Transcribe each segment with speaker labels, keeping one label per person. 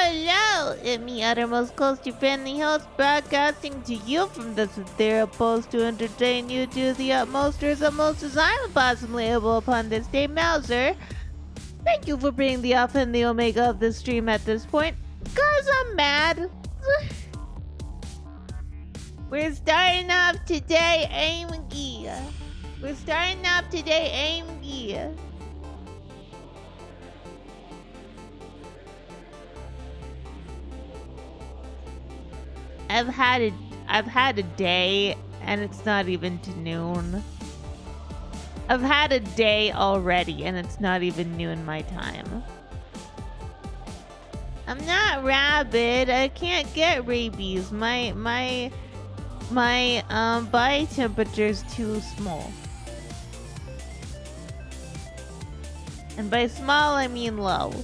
Speaker 1: Hello, it's me, Uttermost Ghostie Friendly Host, broadcasting to you from the sincere post to entertain you to the utmost or the most as I am possibly able upon this day, Mouser. Thank you for being the alpha and the omega of this stream at this point, cause I'm mad. We're starting off today, AMGRY. AMGRY. I've had a day and it's not even to noon. I've had a day already and it's not even noon my time. I'm not rabid. I can't get rabies. My body temperature's too small. And by small I mean low.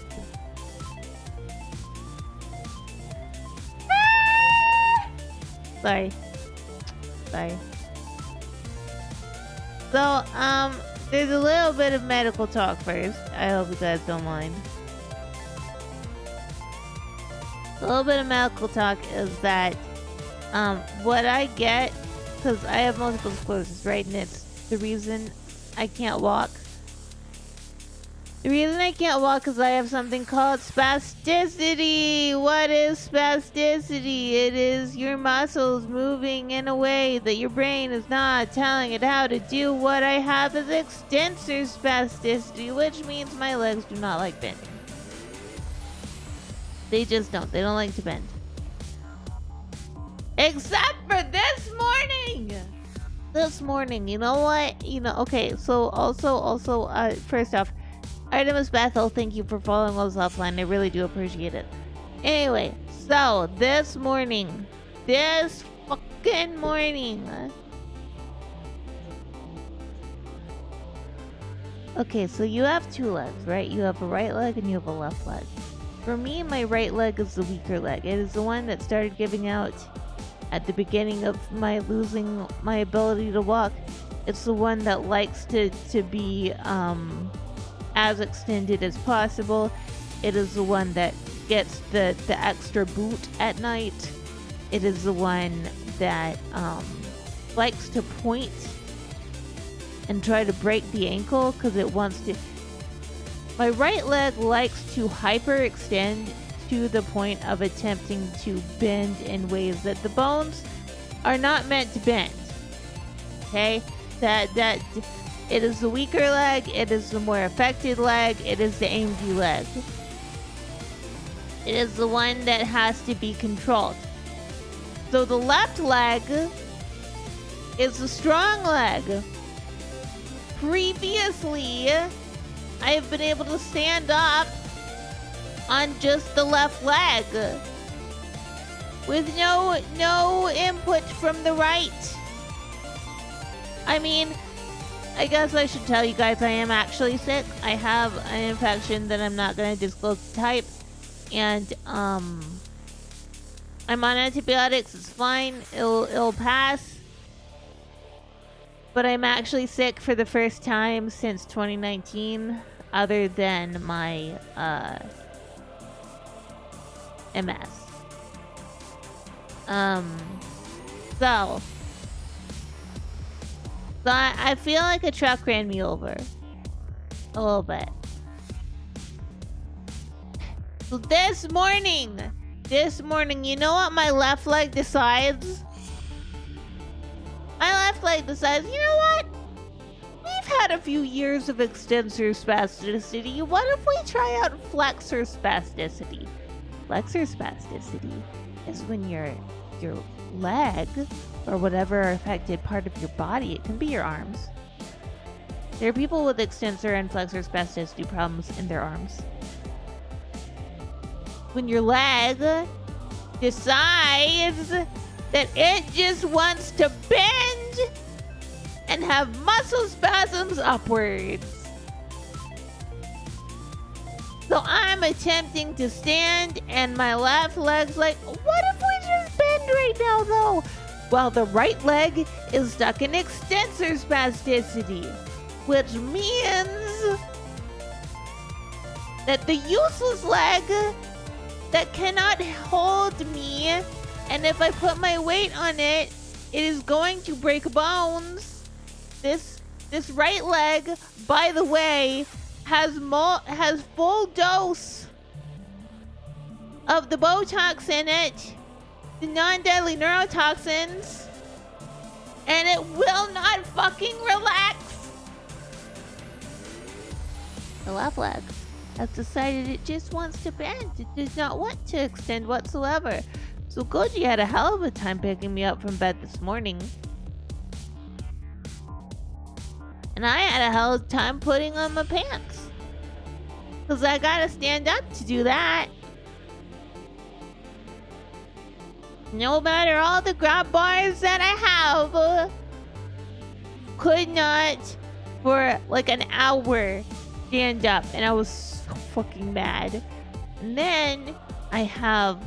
Speaker 1: Sorry. So, there's a little bit of medical talk first. I hope you guys don't mind. A little bit of medical talk is that, what I get, because I have multiple sclerosis, right? And it's the reason I can't walk. The reason I can't walk is I have something called spasticity. What is spasticity? It is your muscles moving in a way that your brain is not telling it how to do. What I have is extensor spasticity, which means my legs do not like bending. They just don't. They don't like to bend. Except for this morning! This morning, you know what? Okay, so also, first off, Artemis Bethel, thank you for following us offline. I really do appreciate it. Anyway, so this fucking morning. Okay, so you have two legs, right? You have a right leg and you have a left leg. For me, my right leg is the weaker leg. It is the one that started giving out at the beginning of my losing my ability to walk. It's the one that likes to be, as extended as possible. It is the one that gets the extra boot at night. It is the one that likes to point and try to break the ankle because it wants to. My right leg likes to hyperextend to the point of attempting to bend in ways that the bones are not meant to bend. Okay? That it is the weaker leg, it is the more affected leg, it is the AMGRY leg. It is the one that has to be controlled. So the left leg is the strong leg. Previously, I have been able to stand up on just the left leg with no input from the right. I mean, I guess I should tell you guys I am actually sick. I have an infection that I'm not going to disclose the type. And, I'm on antibiotics. It's fine. It'll pass. But I'm actually sick for the first time since 2019, other than my MS. So I feel like a truck ran me over. A little bit. So this morning, you know what my left leg decides? My left leg decides, you know what? We've had a few years of extensor spasticity. What if we try out flexor spasticity? Flexor spasticity is when your leg, or whatever affected part of your body, it can be your arms. There are people with extensor and flexor spasticity problems in their arms. When your leg decides that it just wants to bend and have muscle spasms upwards. So I'm attempting to stand and my left leg's like, what if we just bend right now though? Well, the right leg is stuck in extensor spasticity, which means that the useless leg that cannot hold me, and if I put my weight on it, it is going to break bones. This right leg, by the way, has full dose of the Botox in it, the non-deadly neurotoxins, and it will not fucking relax. The left leg has decided it just wants to bend. It does not want to extend whatsoever. So Goji had a hell of a time picking me up from bed this morning. And I had a hell of a time putting on my pants. Because I gotta stand up to do that. No matter all the grab bars that I have, could not for like an hour stand up. And I was so fucking mad. And then I have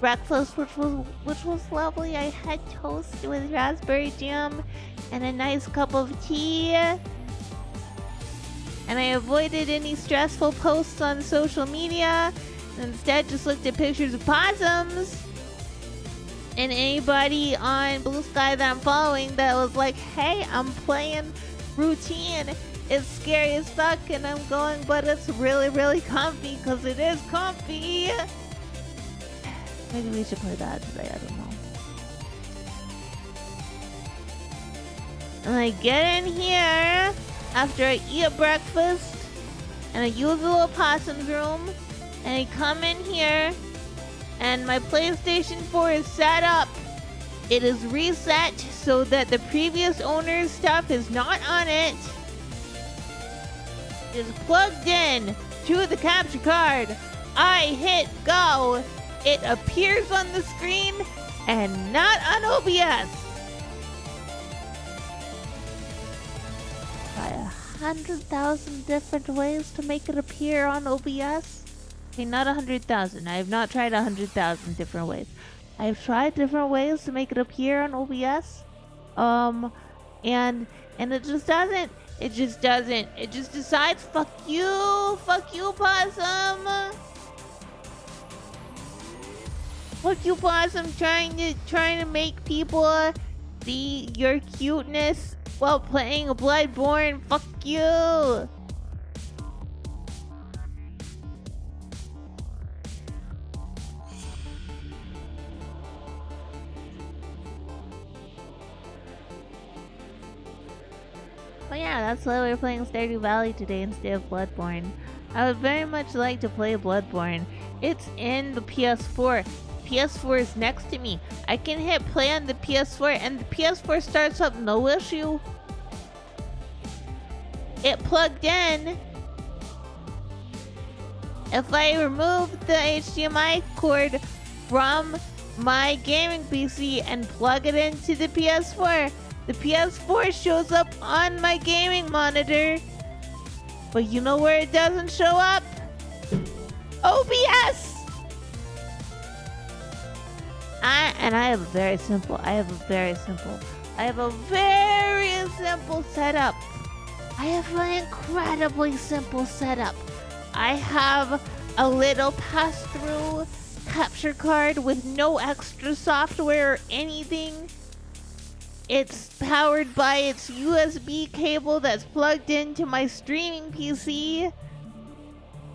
Speaker 1: breakfast, which was lovely. I had toast with raspberry jam and a nice cup of tea. And I avoided any stressful posts on social media. And instead just looked at pictures of possums. And anybody on Blue Sky that I'm following that was like, hey, I'm playing routine. It's scary as fuck. And I'm going, but it's really, really comfy because it is comfy. Maybe we should play that today, I don't know. And I get in here after I eat breakfast, and I use the little possum's room, and I come in here, and my PlayStation 4 is set up. It is reset so that the previous owner's stuff is not on it. It is plugged in to the capture card. I hit go. It appears on the screen and not on OBS. Try 100,000 different ways to make it appear on OBS. Okay, not 100,000. I have not tried 100,000 different ways. I have tried different ways to make it appear on OBS. And it just doesn't. It just doesn't. It just decides, fuck you, possum. Fuck you, possum, trying to make people see your cuteness while playing Bloodborne. Fuck you. But yeah, that's why we're playing Stardew Valley today instead of Bloodborne. I would very much like to play Bloodborne. It's in the PS4. PS4 is next to me. I can hit play on the PS4 and the PS4 starts up no issue. It plugged in. If I remove the HDMI cord from my gaming PC and plug it into the PS4, the PS4 shows up on my gaming monitor. But you know where it doesn't show up? OBS! I have a very simple very simple setup. I have an incredibly simple setup. I have a little pass-through capture card with no extra software or anything. It's powered by its USB cable that's plugged into my streaming PC.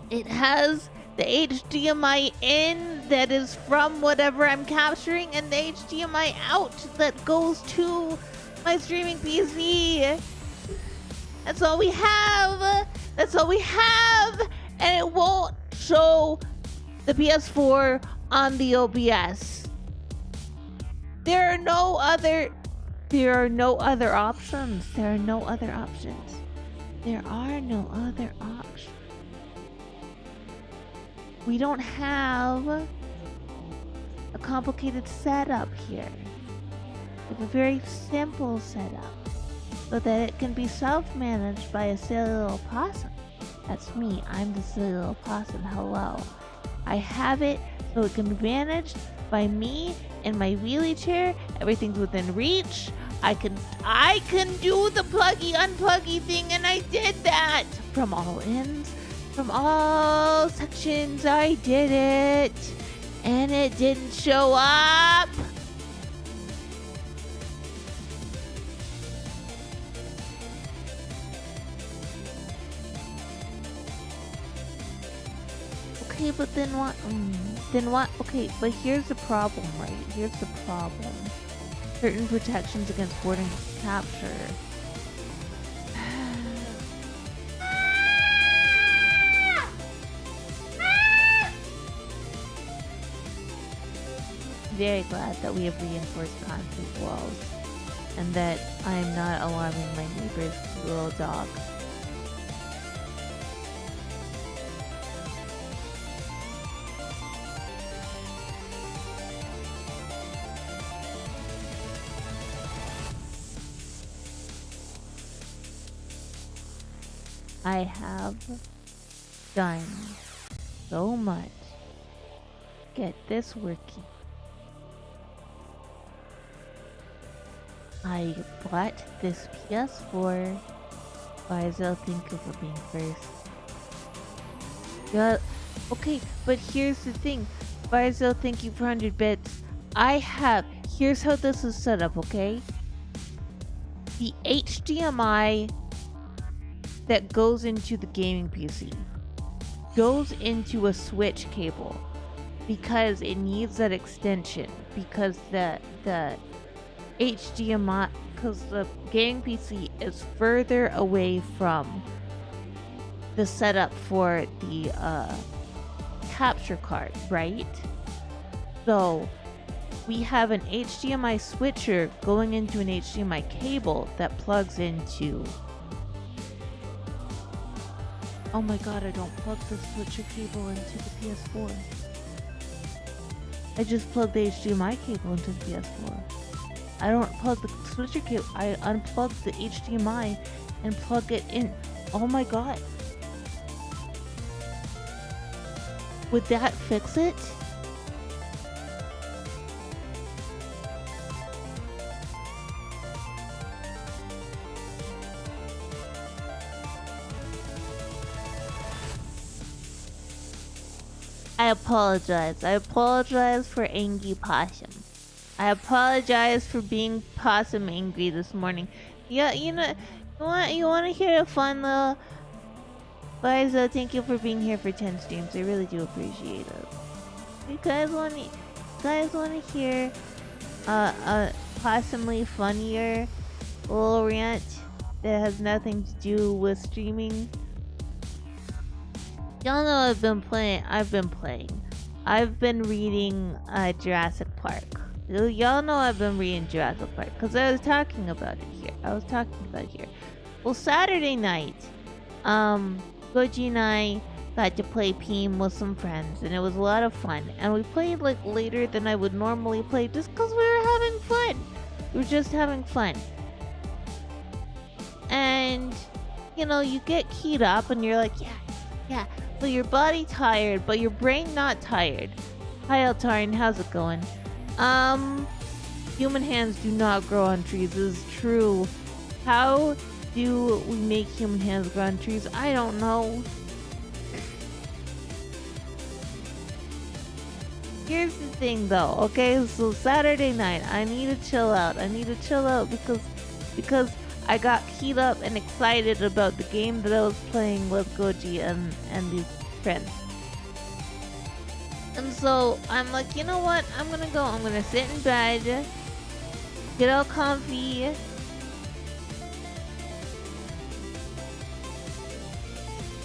Speaker 1: It has the HDMI in that is from whatever I'm capturing, and the HDMI out that goes to my streaming PC. That's all we have. That's all we have. And it won't show the PS4 on the OBS. There are no other options. There are no other options. There are no other options. We don't have a complicated setup here. We have a very simple setup so that it can be self-managed by a silly little possum. That's me. I'm the silly little possum. Hello. I have it so it can be managed by me in my wheelie chair. Everything's within reach. I can do the pluggy unpluggy thing, and I did that from all ends, from all sections. I did it, and it didn't show up. Okay, but then what? Okay, but here's the problem, right? Here's the problem. Certain protections against boarding capture. Very glad that we have reinforced concrete walls, and that I am not alarming my neighbor's little dog. I have done so much to get this working. I bought this PS4. Vizel, thank you for being first. Yeah, okay, but here's the thing. Vizel, thank you for 100 bits. Here's how this is set up, okay? The HDMI that goes into the gaming PC goes into a switch cable because it needs that extension, because the HDMI, because the gaming PC is further away from the setup for the capture card, right? So we have an HDMI switcher going into an HDMI cable that plugs into. Oh my god, I don't plug the switcher cable into the PS4. I just plug the HDMI cable into the PS4. I don't plug the switcher cable. I unplug the HDMI and plug it in. Oh my god. Would that fix it? I apologize. I apologize for Angry Possum. I apologize for being possum angry this morning. Yeah, you want to hear a fun little... Guys, thank you for being here for 10 streams. I really do appreciate it. You guys want to hear a possibly funnier little rant that has nothing to do with streaming? Y'all know I've been playing. I've been reading Jurassic Park. Y'all know I've been reading Jurassic Park because I was talking about it here. Well, Saturday night, Goji and I got to play Peem with some friends, and it was a lot of fun. And we played like later than I would normally play just because we were having fun. We were just having fun. And, you get keyed up and you're like, yeah. But your body tired, but your brain not tired. Hi, Altarin, how's it going? Human hands do not grow on trees. This is true. How do we make human hands grow on trees? I don't know. Here's the thing though, okay? So Saturday night, I need to chill out. I need to chill out because I got keyed up and excited about the game that I was playing with Goji and these friends. And so I'm like, you know what? I'm gonna sit in bed, get all comfy.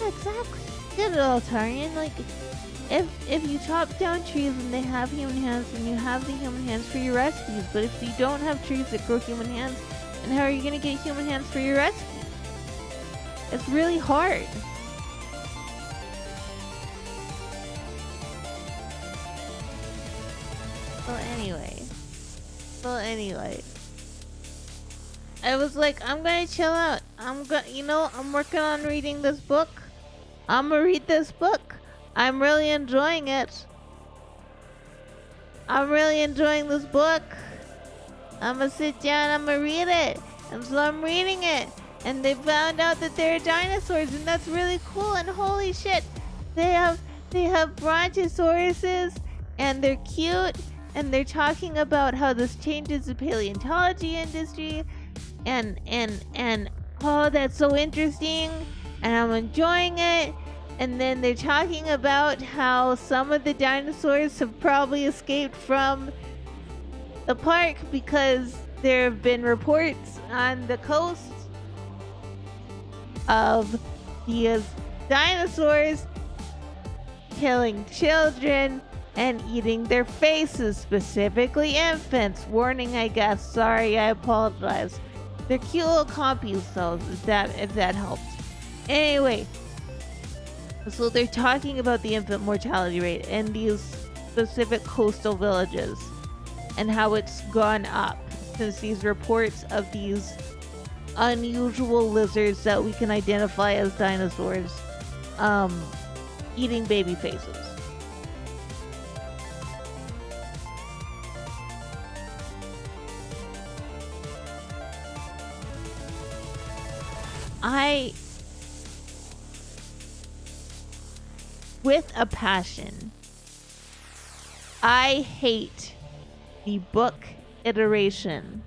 Speaker 1: Exactly. Get it all, Tarian. Like, if you chop down trees and they have human hands, then you have the human hands for your recipes. But if you don't have trees that grow human hands, then how are you gonna get human hands for your recipes? It's really hard. Well, anyway. I was like, I'm gonna chill out. I'm working on reading this book. I'm gonna read this book. I'm really enjoying it. I'm really enjoying this book. I'm gonna sit down, I'm gonna read it. And so I'm reading it. And they found out that there are dinosaurs, and that's really cool. And holy shit, they have brontosauruses, and they're cute, and they're talking about how this changes the paleontology industry, and oh, that's so interesting, and I'm enjoying it. And then they're talking about how some of the dinosaurs have probably escaped from the park because there have been reports on the coast of these dinosaurs killing children and eating their faces, specifically infants. Warning, I guess. Sorry, I apologize. They're cute little compies, though, if that helps. Anyway, so they're talking about the infant mortality rate in these specific coastal villages and how it's gone up since these reports of these unusual lizards that we can identify as dinosaurs eating baby faces. With a passion, I hate the book iteration.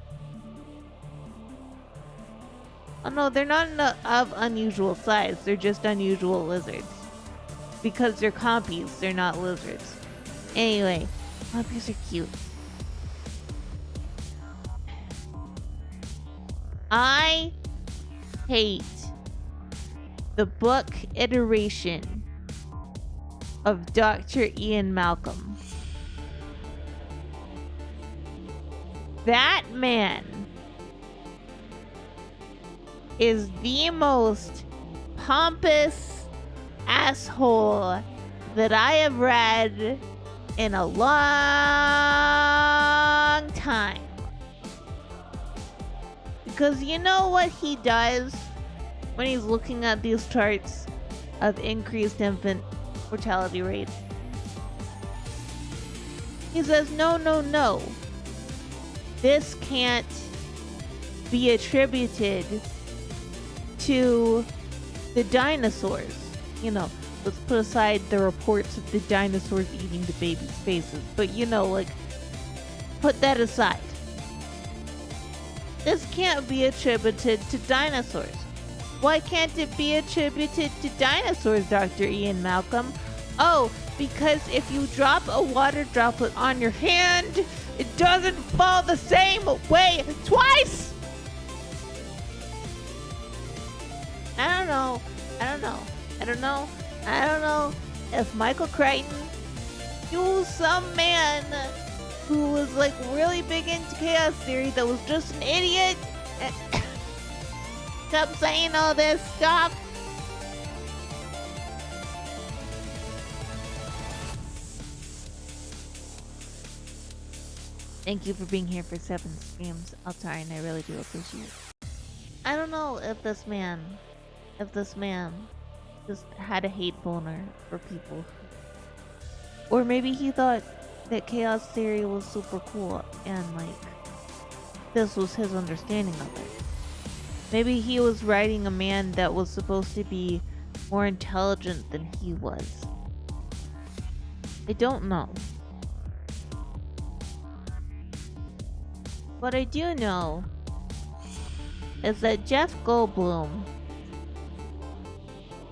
Speaker 1: Oh no, they're not of unusual size. They're just unusual lizards. Because they're compies, they're not lizards. Anyway, compies are cute. I hate the book iteration of Dr. Ian Malcolm. That man is the most pompous asshole that I have read in a long time. Because you know what he does when he's looking at these charts of increased infant mortality rate? He says, no. This can't be attributed to the dinosaurs. You know, let's put aside the reports of the dinosaurs eating the baby's faces. But like, put that aside. This can't be attributed to dinosaurs. Why can't it be attributed to dinosaurs, Dr. Ian Malcolm? Oh, because if you drop a water droplet on your hand, it doesn't fall the same way twice! I don't know if Michael Crichton, he was some man who was like really big into chaos theory that was just an idiot and kept saying all this stuff. Thank you for being here for 7 streams, Altar, and I really do appreciate it. I don't know if this man just had a hate boner for people. Or maybe he thought that chaos theory was super cool and like this was his understanding of it. Maybe he was writing a man that was supposed to be more intelligent than he was. I don't know. What I do know is that Jeff Goldblum,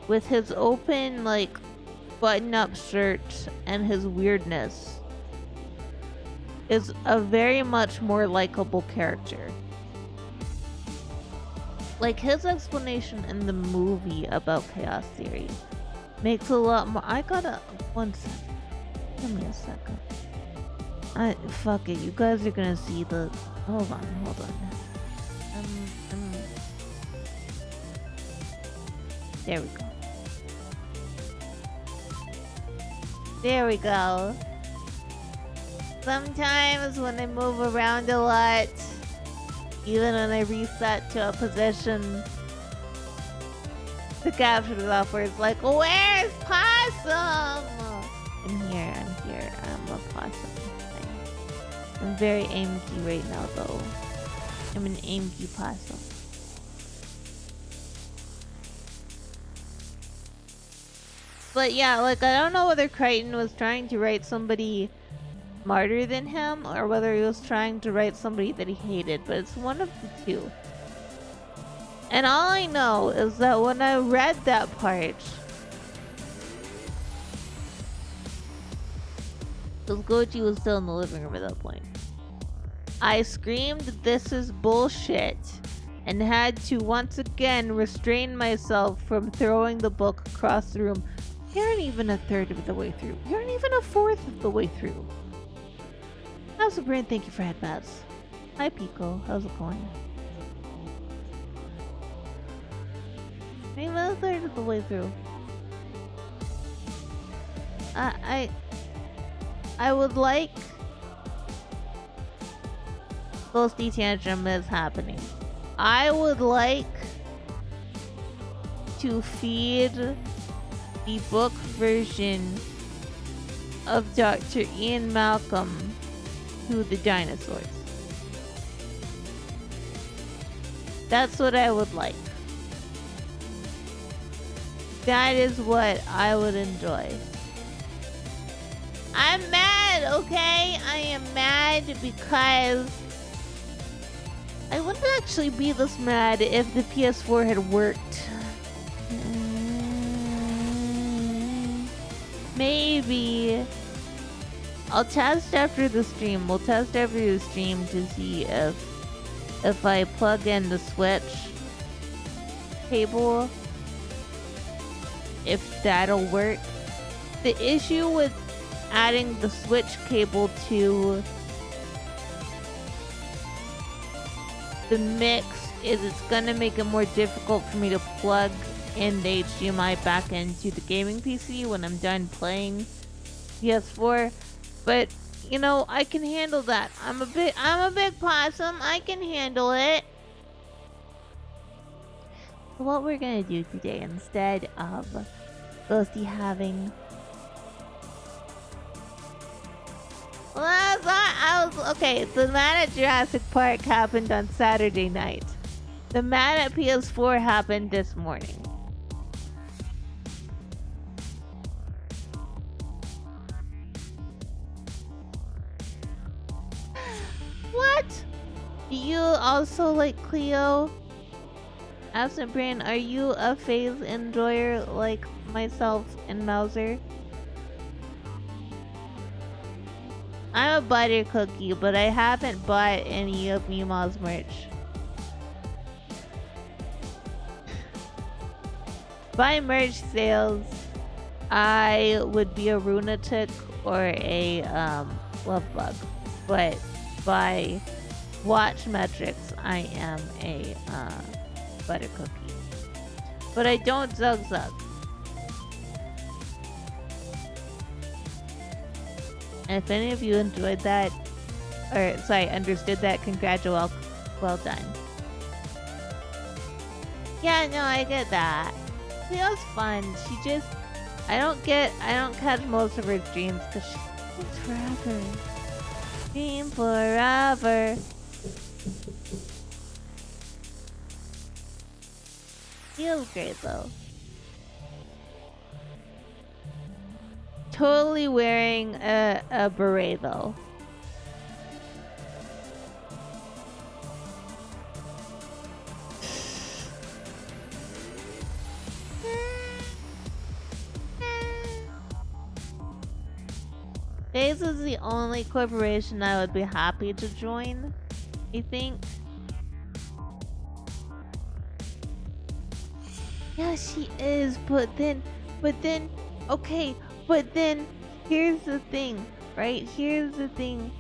Speaker 1: with his open, like, button-up shirt and his weirdness, is a very much more likable character. Like, his explanation in the movie about Chaos Theory makes a lot more. I gotta. One second. Give me a second. Fuck it. You guys are gonna see the. Hold on. There we go. There we go. Sometimes when I move around a lot, even when I reset to a position, the capture software is like, where's Possum? I'm here. I'm a possum. I'm very AMGRY right now, though. I'm an AMGRY possum. But yeah, like, I don't know whether Crichton was trying to write somebody smarter than him or whether he was trying to write somebody that he hated, but it's one of the two. And all I know is that when I read that part, because Goji was still in the living room at that point, I screamed, "This is bullshit," and had to once again restrain myself from throwing the book across the room. You aren't even a third of the way through. You aren't even a fourth of the way through. How's the brain? Thank you for headbats. Hi Pico, how's it going? Maybe a third of the way through. I would like Ghostie tantrum is happening. I would like to feed the book version of Dr. Ian Malcolm to the dinosaurs. That's what I would like. That is what I would enjoy. I'm mad, okay? I am mad because I wouldn't actually be this mad if the PS4 had worked. Maybe I'll test after the stream. We'll test after the stream to see if I plug in the Switch cable, if that'll work. The issue with adding the Switch cable to the mix is it's gonna make it more difficult for me to plug in the HDMI back into the gaming PC when I'm done playing PS4. But you know, I can handle that. I'm a big possum. I can handle it. So what we're gonna do today, instead of Ghostie having, well, I was okay. The Mad at Jurassic Park happened on Saturday night. The Mad at PS4 happened this morning. What? Do you also like Cleo? Absent Brain, are you a phase enjoyer like myself and Mauser? I'm a butter cookie, but I haven't bought any of Mima's merch. By merch sales, I would be a lunatic or a love bug, but by watch metrics, I am a butter cookie. But I don't zug. And if any of you enjoyed that, or sorry, understood that, congratulations, well done. Yeah, no, I get that. Cleo's fun. She just, I don't catch most of her streams because she streams forever. Stream forever. Feels great though. Totally wearing a beret though. This is the only corporation I would be happy to join, I think. Yeah, she is, okay, but then, here's the thing, right? Here's the thing.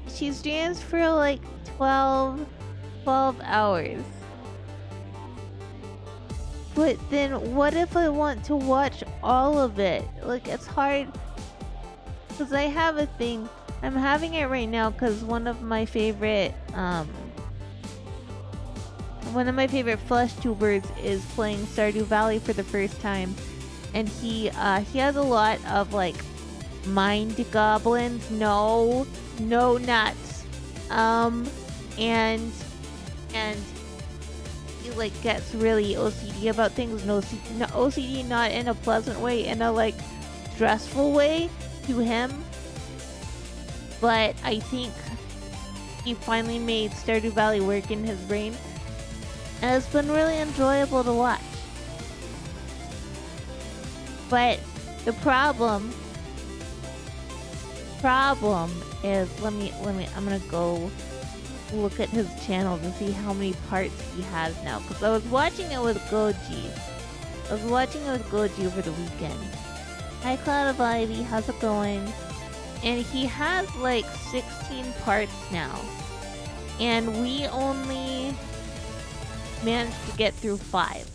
Speaker 1: She streams for like 12 hours. But then, what if I want to watch all of it? Like, it's hard, because I have a thing. I'm having it right now because one of my favorite flesh tubers is playing Stardew Valley for the first time, and he has a lot of like mind goblins. No nuts. And he like gets really OCD about things. No OCD, not in a pleasant way, in a like stressful way to him. But I think he finally made Stardew Valley work in his brain, and it's been really enjoyable to watch. But the problem is, I'm gonna go look at his channel to see how many parts he has now, because I was watching it with Goji. Over the weekend. Hi Cloud of Ivy, how's it going? And he has like 16 parts now, and we only managed to get through 5.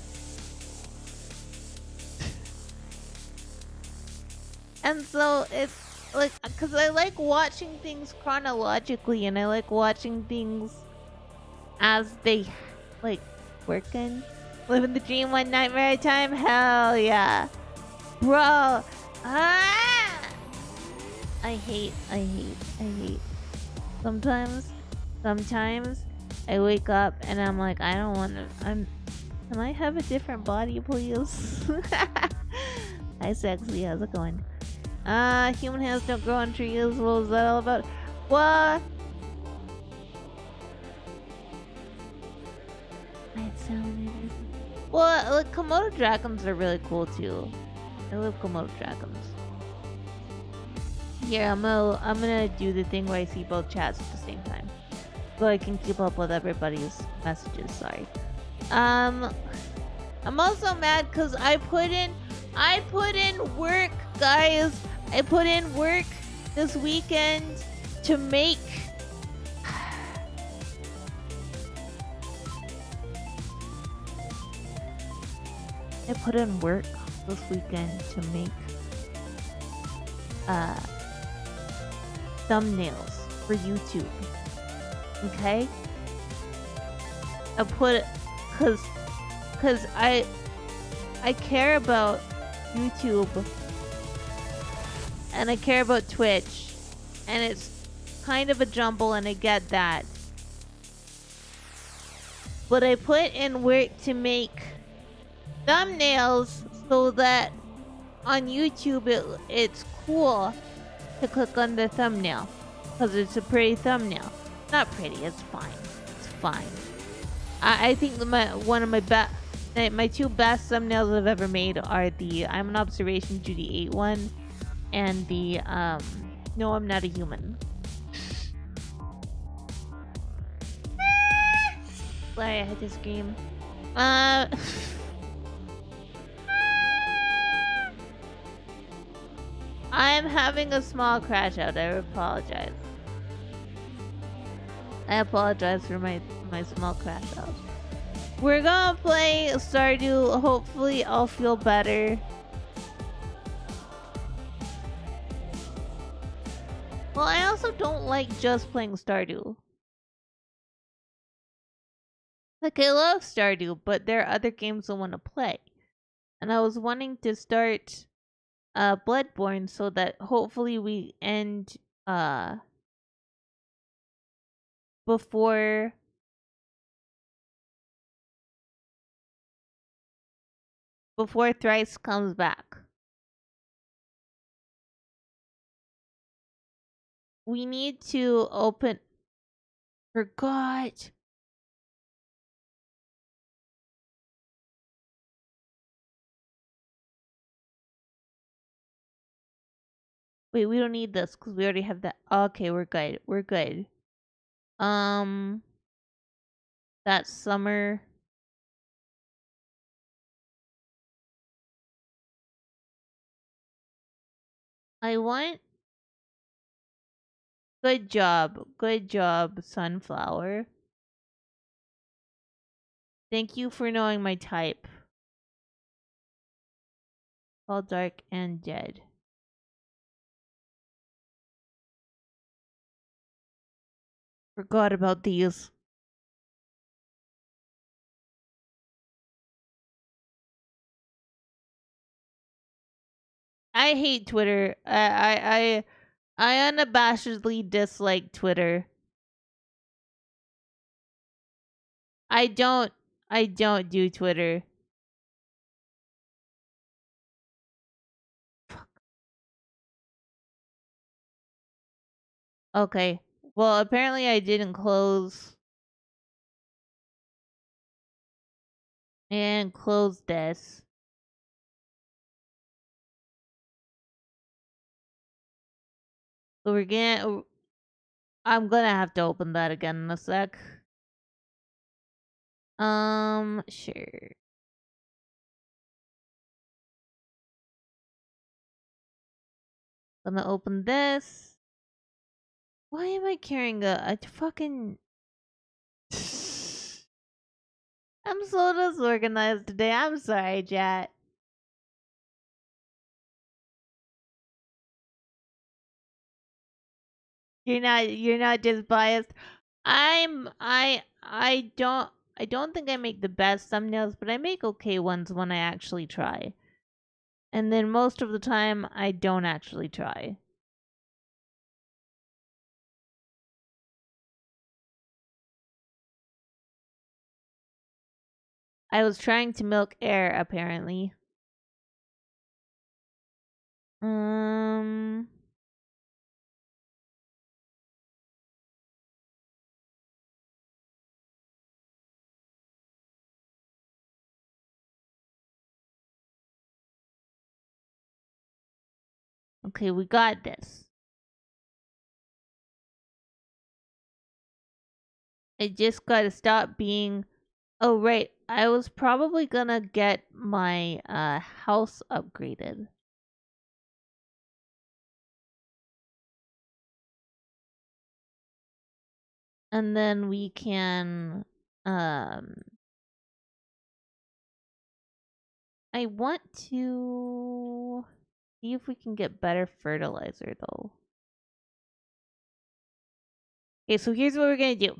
Speaker 1: And so it's like, because I like watching things chronologically, and I like watching things as they like working. Living the dream one nightmare at a time. Hell yeah, bro. I hate. Sometimes I wake up and I'm like, I don't want to. Can I have a different body, please? Hi, sexy. How's it going? Human hands don't grow on trees. What was that all about? What? Well, like, Komodo dragons are really cool too. I love Komodo dragons. Here, I'm gonna do the thing where I see both chats at the same time, so I can keep up with everybody's messages. Sorry. I'm also mad because I put in work, guys. I put in work this weekend to make thumbnails for YouTube. Okay? Cause I care about YouTube, and I care about Twitch, and it's kind of a jumble, and I get that. But I put in work to make thumbnails so that on YouTube it's cool to click on the thumbnail, because it's a pretty thumbnail. Not pretty, it's fine. It's fine. I think my two best thumbnails I've ever made are the I'm an Observation Judy 8 one, and the No, I'm Not a Human. Sorry, I had to scream. I'm having a small crash out. I apologize. I apologize for my small crash out. We're gonna play Stardew. Hopefully I'll feel better. Well, I also don't like just playing Stardew. Like, I love Stardew, but there are other games I want to play. And I was wanting to start Bloodborne so that hopefully we end before before Thrice comes back. We need to open... Forgot. Wait, we don't need this because we already have that. Okay, we're good. We're good. That summer... I want... Good job. Good job, Sunflower. Thank you for knowing my type. All dark and dead. Forgot about these. I hate Twitter. I unabashedly dislike Twitter. I don't do Twitter. Okay. Well, apparently I didn't close and close this. So we're gonna... I'm gonna have to open that again in a sec. Sure. Gonna open this. Why am I carrying a fucking... I'm so disorganized today. I'm sorry, chat. You're not just biased. I don't think I make the best thumbnails, but I make okay ones when I actually try. And then most of the time I don't actually try. I was trying to milk air apparently. Okay, we got this. I just gotta stop being... Oh, right. I was probably gonna get my house upgraded. And then we can... I want to see if we can get better fertilizer, though. Okay, so here's what we're gonna do.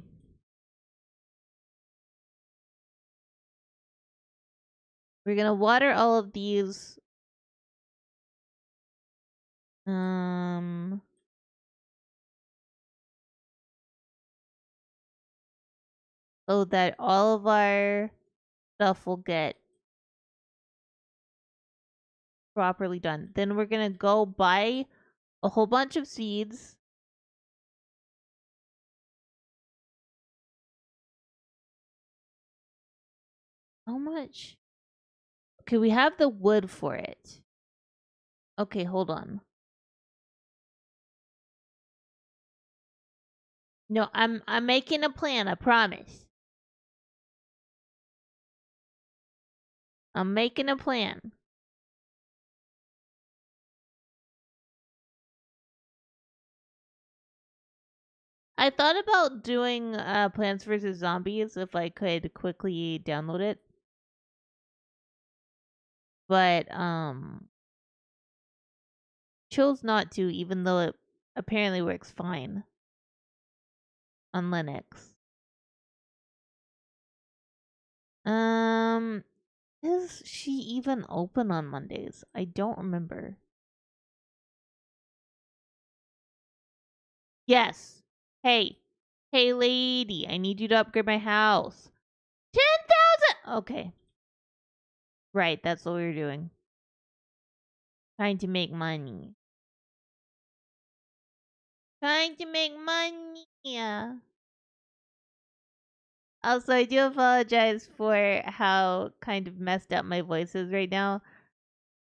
Speaker 1: We're gonna water all of these. So that all of our stuff will get properly done. Then we're gonna go buy a whole bunch of seeds. How much? Okay, we have the wood for it. Okay, hold on. No, I'm making a plan, I promise. I'm making a plan. I thought about doing Plants vs. Zombies if I could quickly download it. But chose not to, even though it apparently works fine on Linux. Is she even open on Mondays? I don't remember. Yes. Hey. Hey, lady. I need you to upgrade my house. 10,000! Okay. Right, that's what we were doing. Trying to make money. Trying to make money. Yeah. Also, I do apologize for how kind of messed up my voice is right now.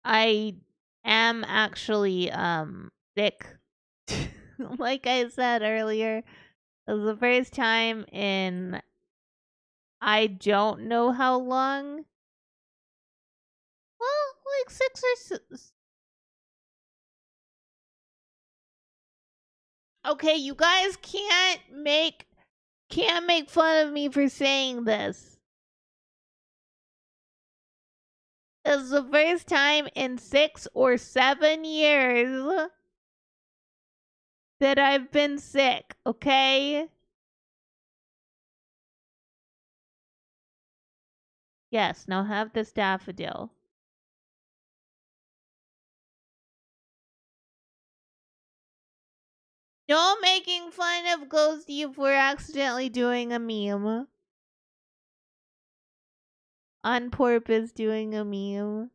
Speaker 1: I am actually sick. Like I said earlier, it was the first time in I don't know how long. Well, like 6 or 6. Okay, you guys can't make fun of me for saying this. This is the first time in 6 or 7 years that I've been sick, okay? Yes, now have this daffodil. No making fun of Ghostie if we're accidentally doing a meme. On purpose doing a meme.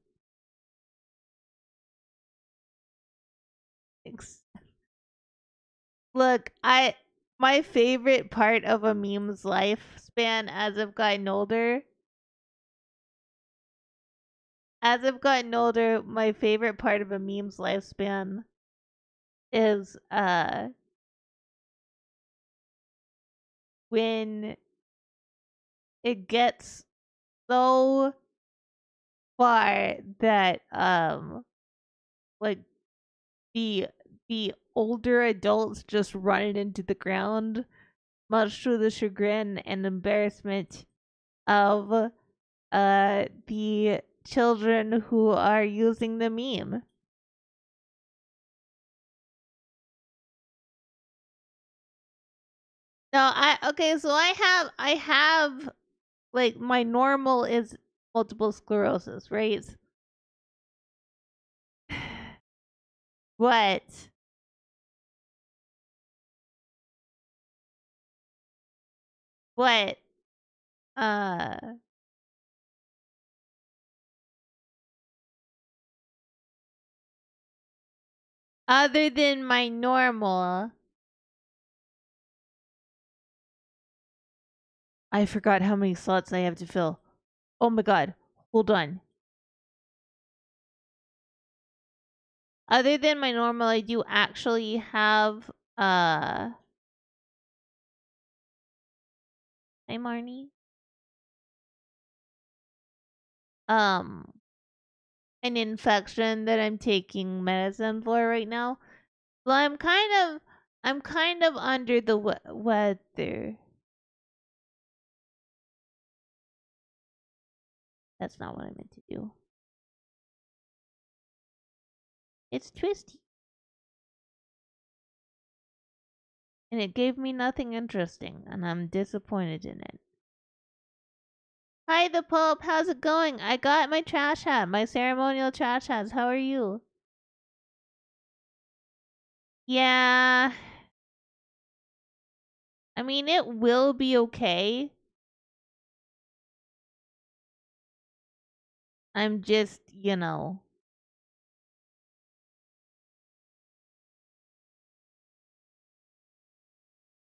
Speaker 1: Look, my favorite part of a meme's lifespan as I've gotten older, my favorite part of a meme's lifespan is when it gets so far that like the the older adults just run it into the ground, much to the chagrin and embarrassment of the children who are using the meme. No, so I have like my normal is multiple sclerosis, right? What? What? Uh Other than my normal, I forgot how many slots I have to fill. Oh my god. Hold on. Other than my normal, I do actually have hi Marnie. Um an infection that I'm taking medicine for right now. So I'm kind of under the weather. That's not what I meant to do. It's twisty. And it gave me nothing interesting, and I'm disappointed in it. Hi, the Pope. How's it going? I got my trash hat, my ceremonial trash hats. How are you? Yeah. I mean, it will be okay. I'm just,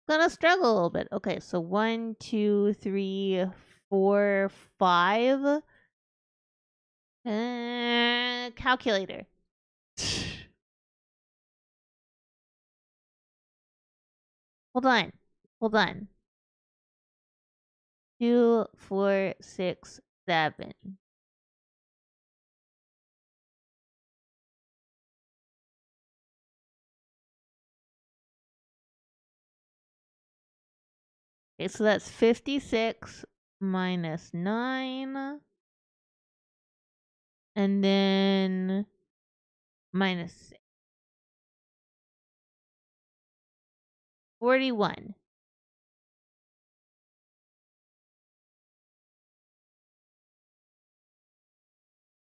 Speaker 1: gonna struggle a little bit. Okay, so 1, 2, 3, 4, 5. Calculator. Hold on. Hold on. 2, 4, 6, 7. Okay, so that's 56 minus 9. And then minus 6. 41.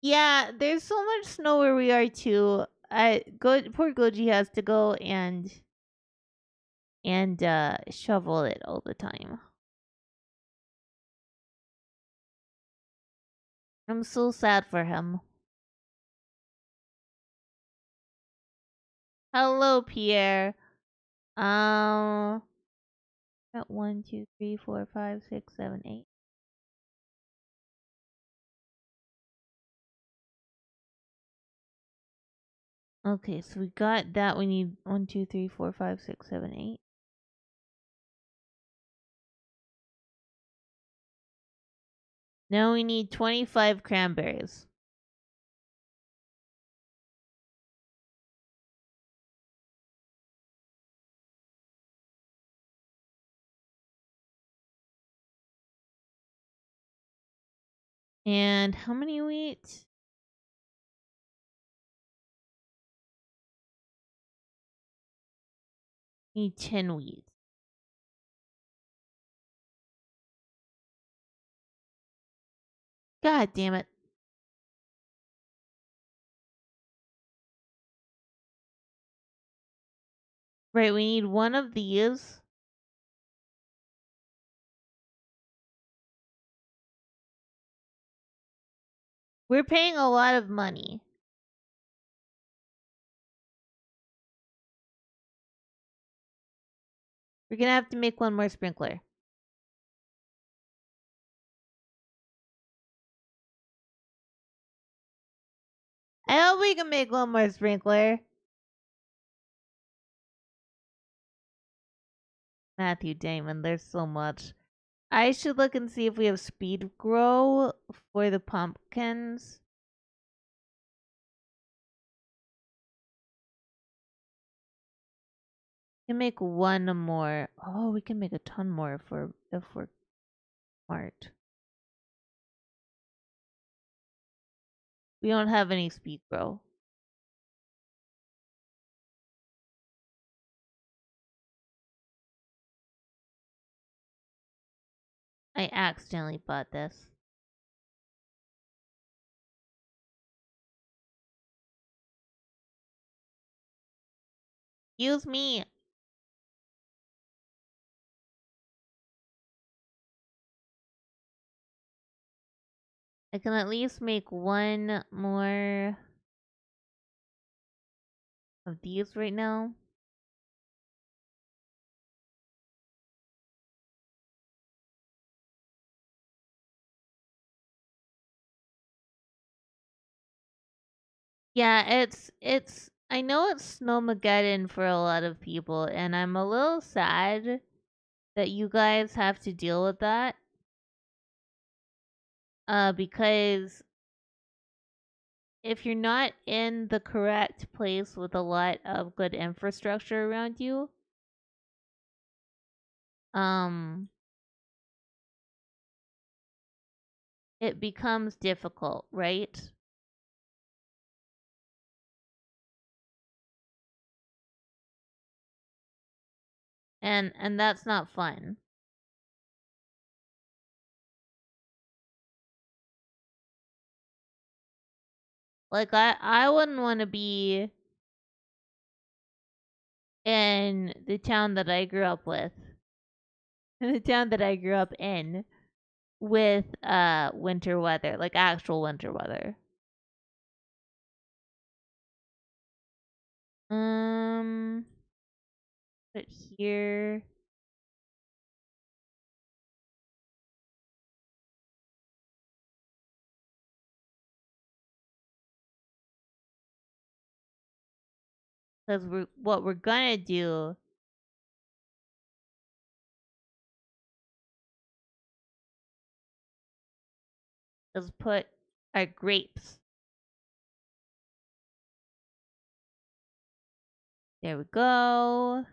Speaker 1: Yeah, there's so much snow where we are too. Poor Goji has to go and shovel it all the time. I'm so sad for him. Hello, Pierre. Got 1, 2, 3, 4, 5, 6, 7, 8. Okay, so we got that. We need 1, 2, 3, 4, 5, 6, 7, 8. Now we need 25 cranberries. And how many wheat? Need 10 wheat. God damn it. Right, we need one of these. We're paying a lot of money. We're gonna have to make one more sprinkler. I hope we can make one more sprinkler. Matthew Damon, there's so much. I should look and see if we have speed grow for the pumpkins. We can make one more. Oh, we can make a ton more if we're smart. We don't have any speed grow. I accidentally bought this. Excuse me. I can at least make one more of these right now. Yeah, it's I know it's Snowmageddon for a lot of people, and I'm a little sad that you guys have to deal with that. Because if you're not in the correct place with a lot of good infrastructure around you, um, it becomes difficult, right? And that's not fun. Like I wouldn't want to be in the town that I grew up with. In the town that I grew up in with winter weather, like actual winter weather. Um Put here. Because what we're gonna do is put our grapes. There we go.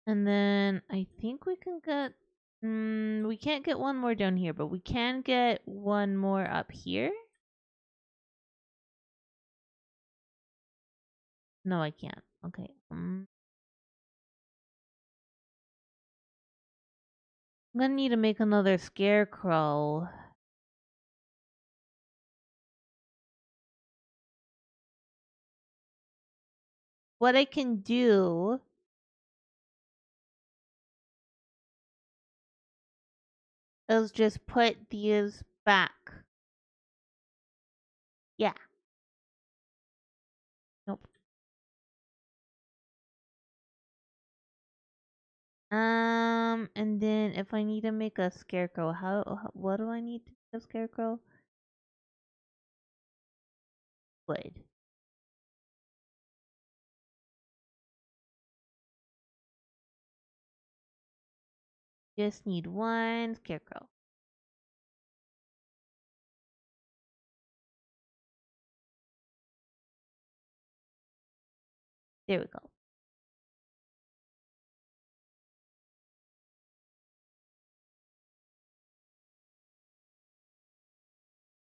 Speaker 1: And then I think we can get. We can't get one more down here, but we can get one more up here. No, I can't. Okay. I'm gonna need to make another scarecrow. what I can do is just put these back. Yeah. Nope. And then if I need to make a scarecrow, what do I need to make a scarecrow? Wood. Just need one scarecrow. There we go.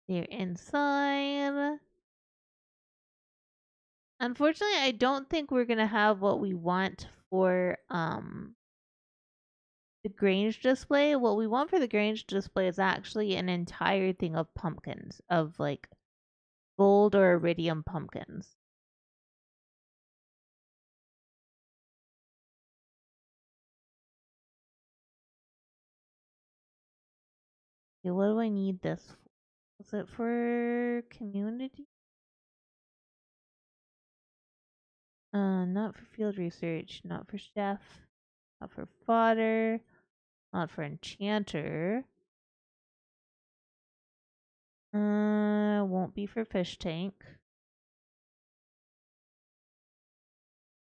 Speaker 1: They're inside. Unfortunately, I don't think we're gonna have what we want for the Grange display. What we want for the Grange display is actually an entire thing of pumpkins, of like gold or iridium pumpkins. Okay, what do I need this for? Is it for community? Not for field research, not for chef, not for fodder, not for enchanter. Won't be for fish tank.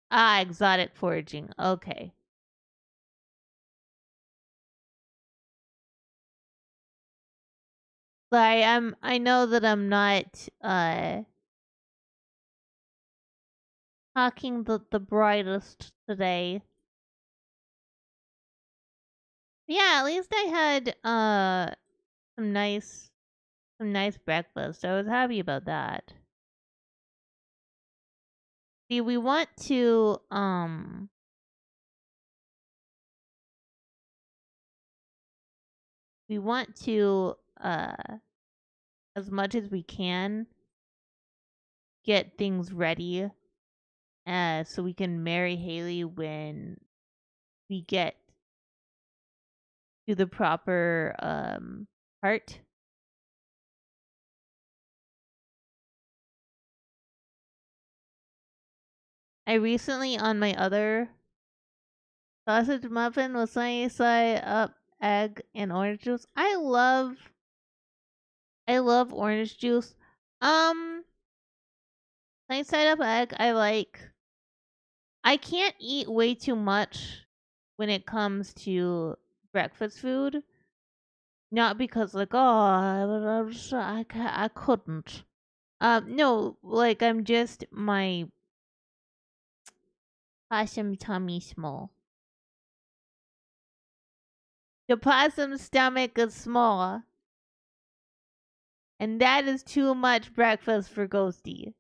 Speaker 1: Ah, exotic foraging. Okay. Sorry, I know that I'm not talking the brightest today. Yeah, at least I had some nice breakfast. I was happy about that. See, we want to as much as we can get things ready so we can marry Haley when we get to the proper part. I recently on my other sausage muffin with sunny side up egg and orange juice. I love orange juice. Sunny side up egg I like. I can't eat way too much when it comes to breakfast food. Not because like I couldn't. No, like I'm just my possum tummy small. The possum stomach is small, and that is too much breakfast for Ghostie.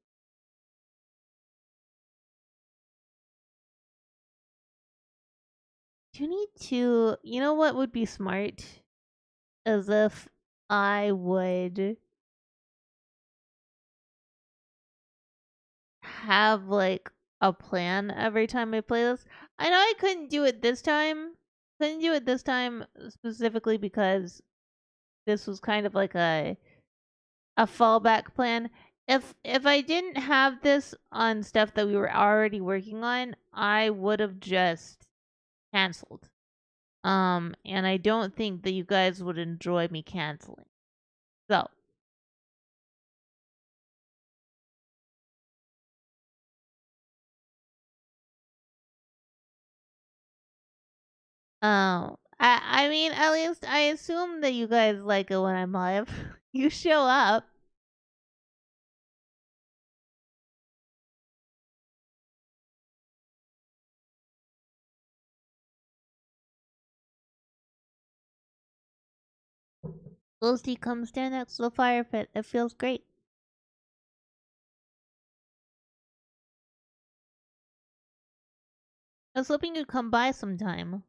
Speaker 1: Do you need to? You know what would be smart? As if I would have like a plan every time I play this. I know I couldn't do it this time. Couldn't do it this time specifically because this was kind of like a fallback plan. If I didn't have this on stuff that we were already working on, I would have just canceled. And I don't think that you guys would enjoy me canceling. So, I mean, at least I assume that you guys like it when I'm live. You show up. Ghosty, come stand next to the fire pit. It feels great. I was hoping you'd come by sometime.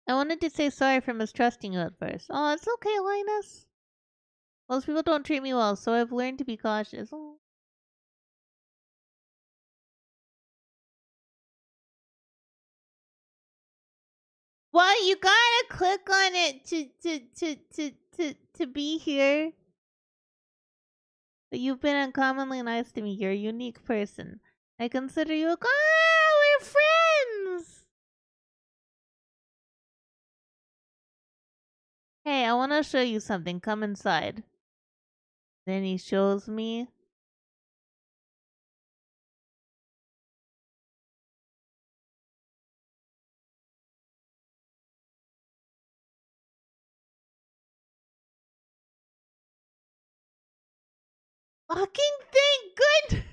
Speaker 1: I wanted to say sorry for mistrusting you at first. Oh, it's okay, Linus. Most people don't treat me well, so I've learned to be cautious. Well, you gotta click on it to be here. But you've been uncommonly nice to me. You're a unique person. I consider you a... Ah, we're friends! Hey, I want to show you something. Come inside. Then he shows me. Fucking thank good.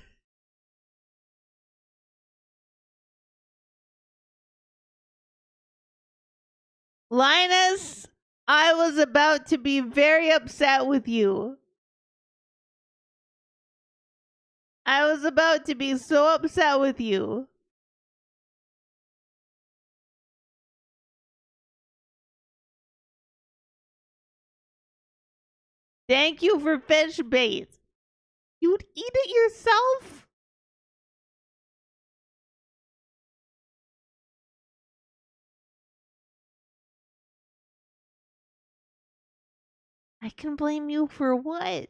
Speaker 1: Linus, I was about to be very upset with you. I was about to be so upset with you. Thank you for fish bait. You'd eat it yourself? I can blame you for what?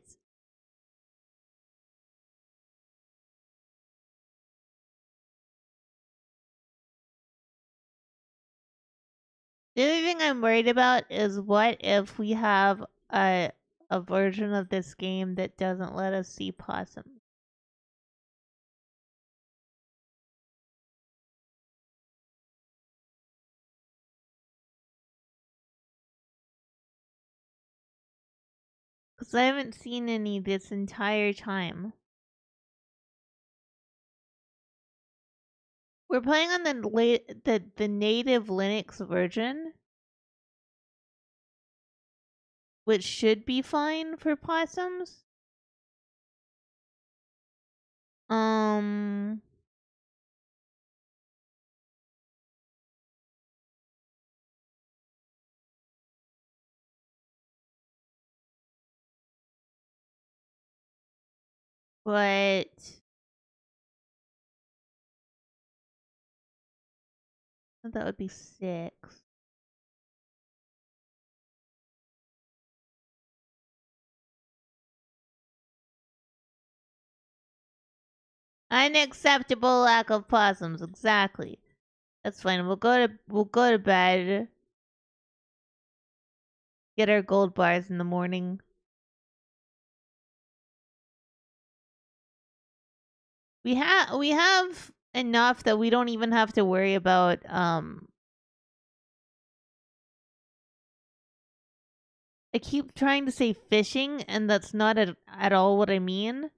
Speaker 1: The only thing I'm worried about is what if we have a version of this game that doesn't let us see possums? Because I haven't seen any this entire time. We're playing on the native Linux version, which should be fine for possums. Um, but that would be 6. Unacceptable lack of possums. Exactly. That's fine. We'll go to bed. Get our gold bars in the morning. We have enough that we don't even have to worry about I keep trying to say fishing, and that's not at all what I mean.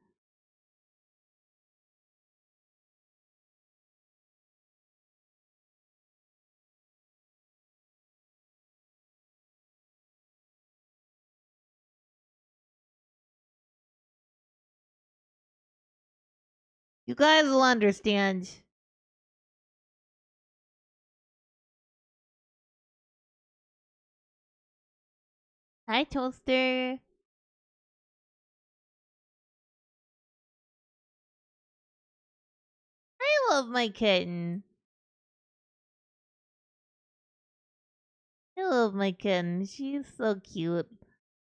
Speaker 1: You guys will understand. Hi, Toaster. I love my kitten. I love my kitten. She's so cute.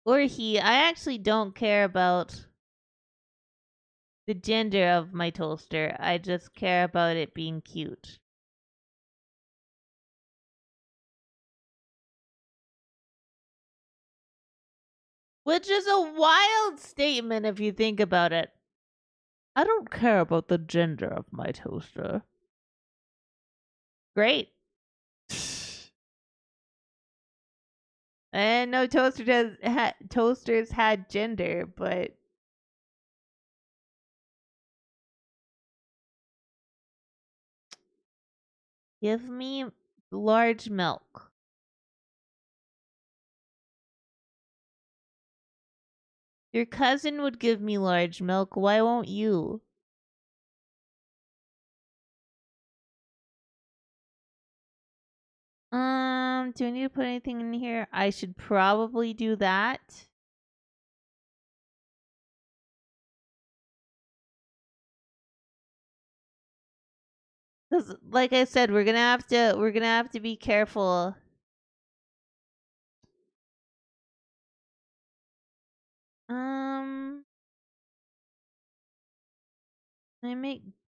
Speaker 1: Or he. I actually don't care about the gender of my toaster. I just care about it being cute. Which is a wild statement if you think about it. I don't care about the gender of my toaster. Great. And no toasters had gender, but give me large milk. Your cousin would give me large milk. Why won't you? Do I need to put anything in here? I should probably do that. Because, like I said, we're gonna have to be careful.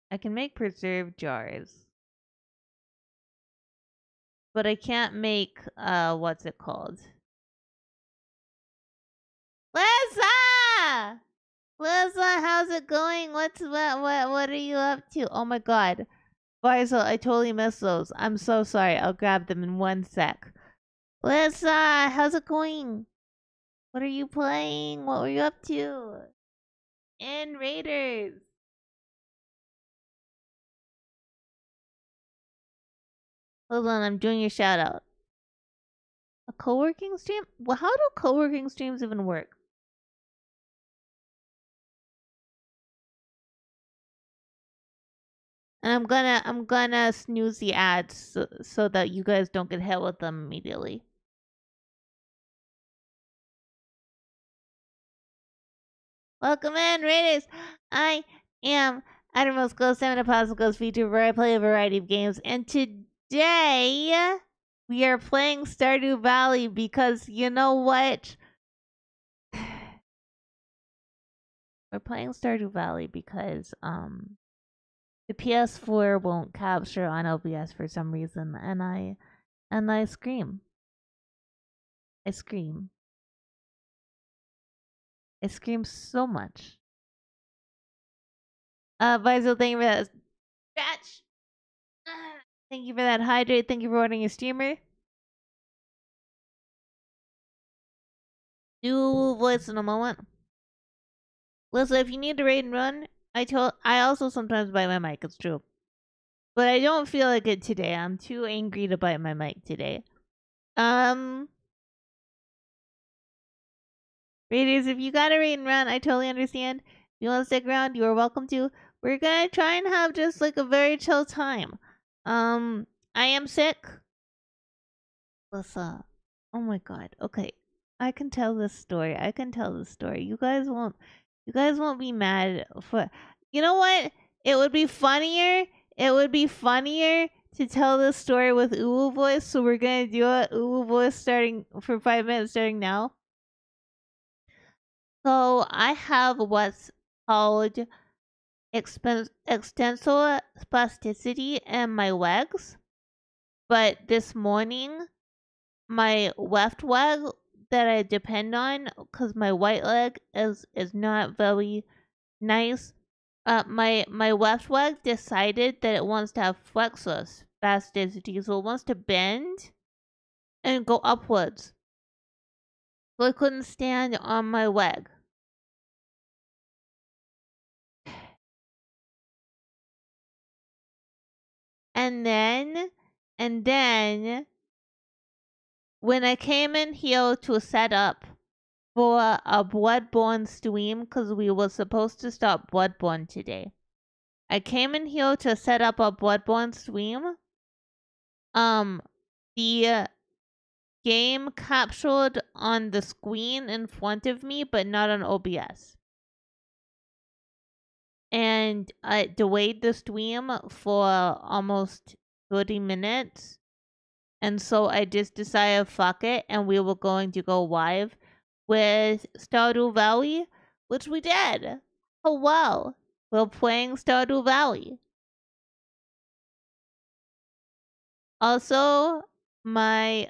Speaker 1: I can make preserved jars, but I can't make what's it called? Lisa! Lisa, how's it going? What are you up to? Oh my god. Faisal, I totally missed those. I'm so sorry. I'll grab them in 1 sec. Lisa, how's it going? What are you playing? What were you up to? And Raiders. Hold on, I'm doing your shout out. A co-working stream? Well, how do co-working streams even work? And I'm gonna snooze the ads so that you guys don't get hit with them immediately. Welcome in, Raiders. I am Admiral's Ghost, I'm an Apostle Ghost feature where I play a variety of games, and today we are playing Stardew Valley because you know what? We're playing Stardew Valley because the PS4 won't capture on OBS for some reason, and I scream. I scream. I scream so much. Vizel, thank you for that stretch. Thank you for that hydrate. Thank you for ordering your streamer. Do voice in a moment. Listen, if you need to raid and run, I also sometimes bite my mic, it's true. But I don't feel like it today. I'm too angry to bite my mic today. Raiders, if you gotta raid and run, I totally understand. If you wanna stick around, you are welcome to. We're gonna try and have just like a very chill time. I am sick. Listen. Oh my god. Okay. I can tell this story. You guys won't be mad for. You know what? It would be funnier. To tell this story with Uwu voice, so we're gonna do it Uwu voice starting for 5 minutes starting now. So I have what's called extensile spasticity in my legs, but this morning my left leg that I depend on, because my right leg is not very nice. My left leg decided that it wants to have flexor spasticity, so it wants to bend and go upwards. So I couldn't stand on my leg. And then when I came in here to set up for a Bloodborne stream, because we were supposed to start Bloodborne today, I came in here to set up a Bloodborne stream. The game captured on the screen in front of me, but not on OBS. And I delayed the stream for almost 30 minutes. And so I just decided, fuck it, and we were going to go live with Stardew Valley, which we did. Hello, we're playing Stardew Valley. Also, my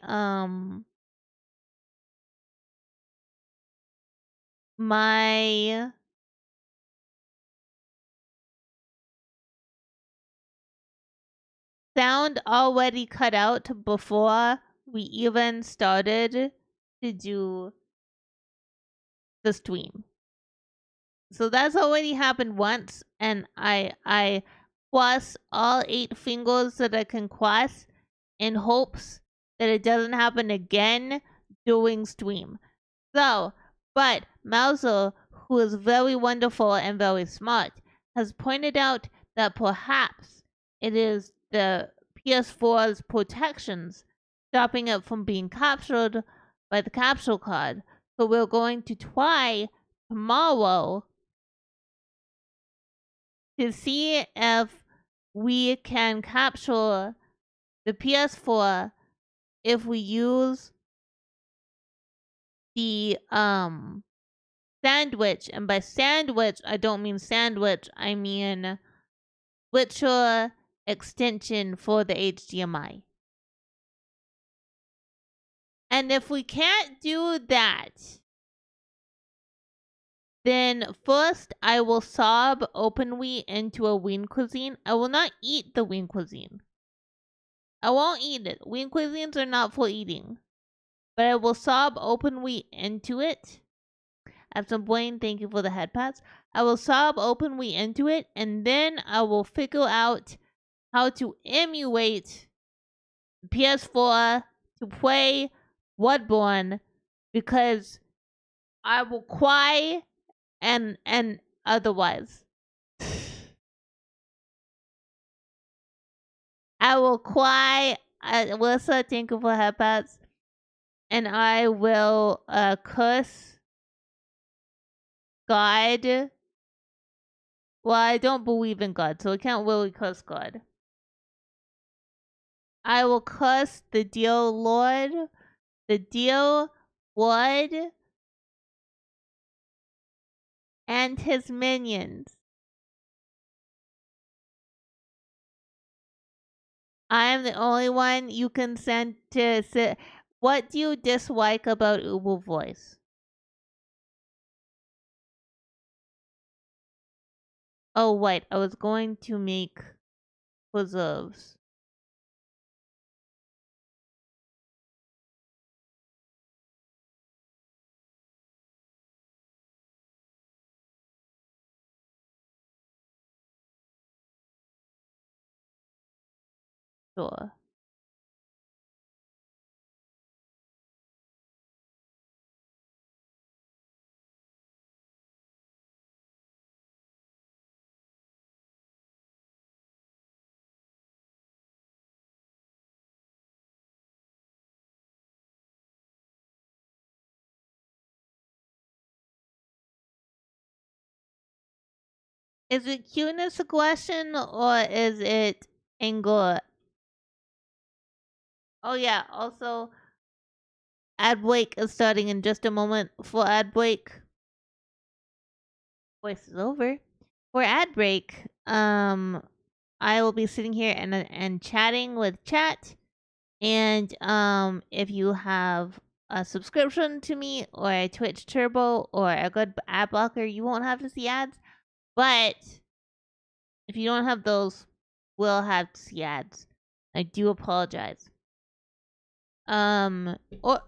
Speaker 1: sound already cut out before we even started to do the stream. So that's already happened once, and I cross all 8 fingers that I can cross in hopes that it doesn't happen again during stream. So, but Mauser, who is very wonderful and very smart, has pointed out that perhaps it is the PS4's protections stopping it from being captured by the capsule card. So we're going to try tomorrow to see if we can capture the PS4 if we use the sandwich. And by sandwich, I don't mean sandwich, I mean switcher extension for the HDMI. And if we can't do that, then first I will sob openly into a Wing Cuisine. I will not eat the Wing Cuisine. I won't eat it. Wing Cuisines are not for eating. But I will sob openly into it. Absent Blaine, thank you for the head pats. I will sob openly into it, and then I will figure out how to emulate PS4 to play Bloodborne, because I will cry and otherwise. I will cry. Alyssa, thank you for head pats. And I will curse God. Well, I don't believe in God, so I can't really curse God. I will curse the dear Lord, the dear Lord, and his minions. I am the only one you can send to sit. What do you dislike about Uber voice? Oh, wait, I was going to make preserves. Sure. Is it cuteness aggression or is it anger? Oh yeah, also ad break is starting in just a moment. For ad break, voice is over. For ad break, I will be sitting here and chatting with chat. And if you have a subscription to me or a Twitch Turbo or a good ad blocker, you won't have to see ads. But if you don't have those, we'll have to see ads. I do apologize. Or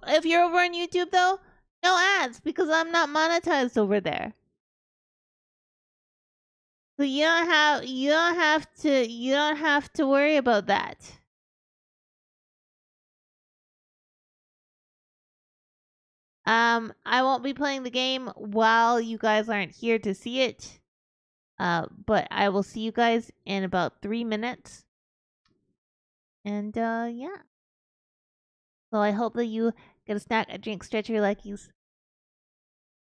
Speaker 1: if you're over on YouTube though, no ads because I'm not monetized over there. So you don't have to worry about that. I won't be playing the game while you guys aren't here to see it. But I will see you guys in about 3 minutes. And yeah. So I hope that you get a snack, a drink, stretch your leggies.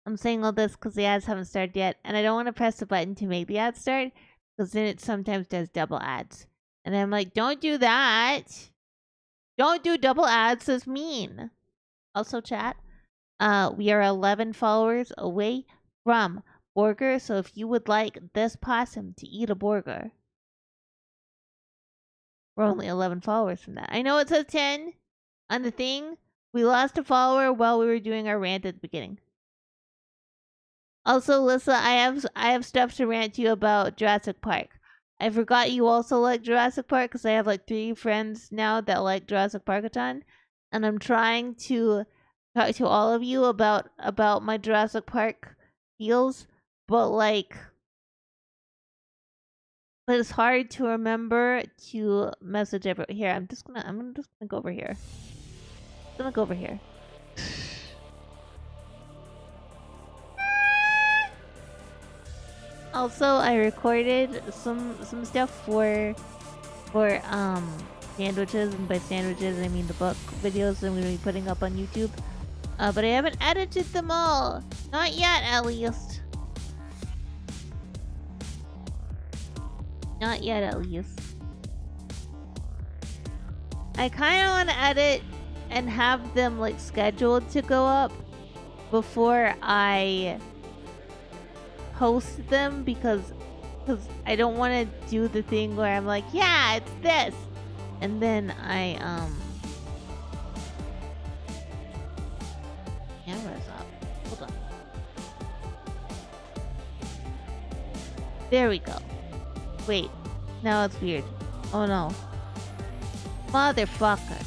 Speaker 1: I'm saying all this because the ads haven't started yet, and I don't want to press the button to make the ads start, because then it sometimes does double ads. And I'm like, don't do that. Don't do double ads, that's mean. Also, chat, we are 11 followers away from burger, so if you would like this possum to eat a burger, we're only 11 followers from that. I know it says 10 on the thing. We lost a follower while we were doing our rant at the beginning. Also, Lissa, I have stuff to rant to you about Jurassic Park. I forgot you also like Jurassic Park because I have like 3 friends now that like Jurassic Park a ton, and I'm trying to talk to all of you about my Jurassic Park feels, but it's hard to remember to message everyone. Here, I'm just gonna go over here. I'm gonna go over here. Also, I recorded some stuff for sandwiches, and by sandwiches I mean the book videos I'm gonna be putting up on YouTube. But I haven't edited them all. Not yet, at least. Not yet, at least. I kind of want to edit and have them like scheduled to go up before I post them because I don't want to do the thing where I'm like, yeah, it's this, and then camera's up. Hold on. There we go. Wait, now it's weird. Oh no. Motherfucker.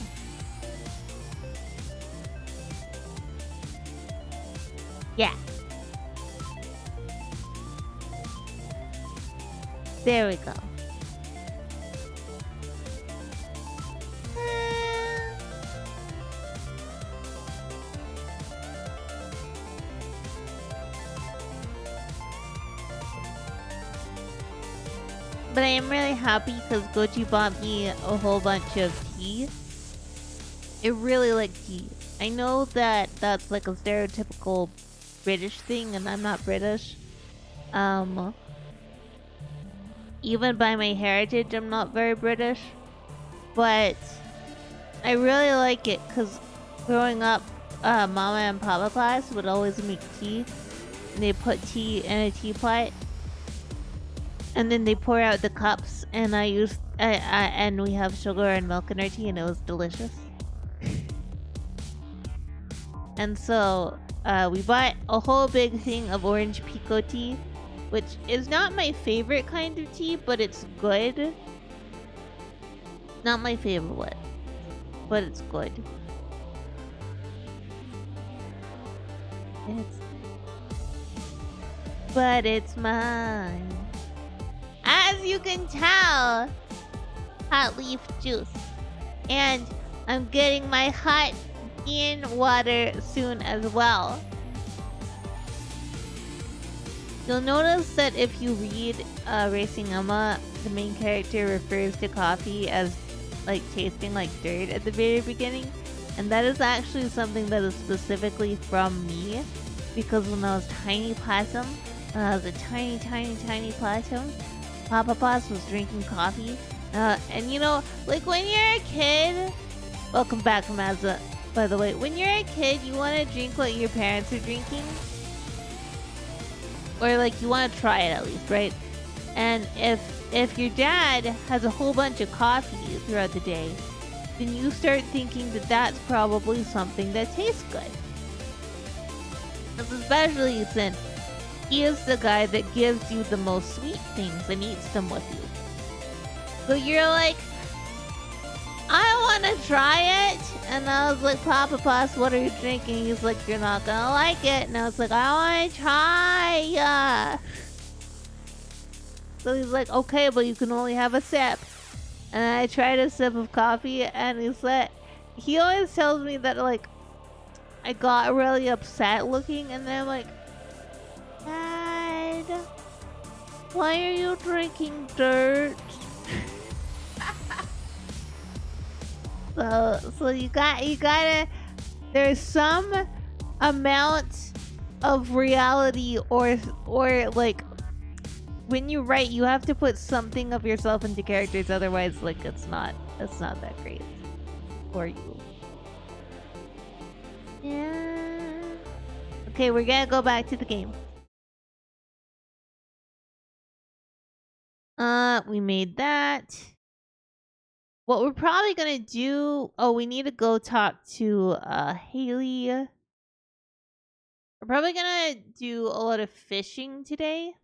Speaker 1: Yeah. There we go. But I am really happy because Goji bought me a whole bunch of tea. I really like tea. I know that that's like a stereotypical British thing, and I'm not British. Even by my heritage, I'm not very British. But I really like it because growing up, Mama and Papa class would always make tea. And they put tea in a teapot. And then they pour out the cups, and and we have sugar and milk in our tea, and it was delicious. And so we bought a whole big thing of orange pico tea, which is not my favorite kind of tea, but it's good. Not my favorite one, but it's good. But it's mine. As you can tell, hot leaf juice. And I'm getting my hot in water soon as well. You'll notice that if you read Racing Emma, the main character refers to coffee as like tasting like dirt at the very beginning. And that is actually something that is specifically from me. Because when I was tiny possum, when I was a tiny possum, Papa Boss was drinking coffee. And you know, like when you're a kid, welcome back from Mazda, by the way. When you're a kid, you want to drink what your parents are drinking. Or like you want to try it at least, right? And if your dad has a whole bunch of coffee throughout the day, then you start thinking that that's probably something that tastes good. Especially since he is the guy that gives you the most sweet things and eats them with you. So you're like, I want to try it. And I was like, Papa Boss, what are you drinking? He's like, you're not going to like it. And I was like, I want to try. So he's like, okay, but you can only have a sip. And I tried a sip of coffee, and he always tells me that, like, I got really upset looking, and then I'm like, Dad, why are you drinking dirt? So you gotta, there's some amount of reality or like, when you write, you have to put something of yourself into characters, otherwise, like, it's not that great for you. Yeah. Okay, we're gonna go back to the game. We made that. What we're probably gonna do... Oh, we need to go talk to Haley. We're probably gonna do a lot of fishing today.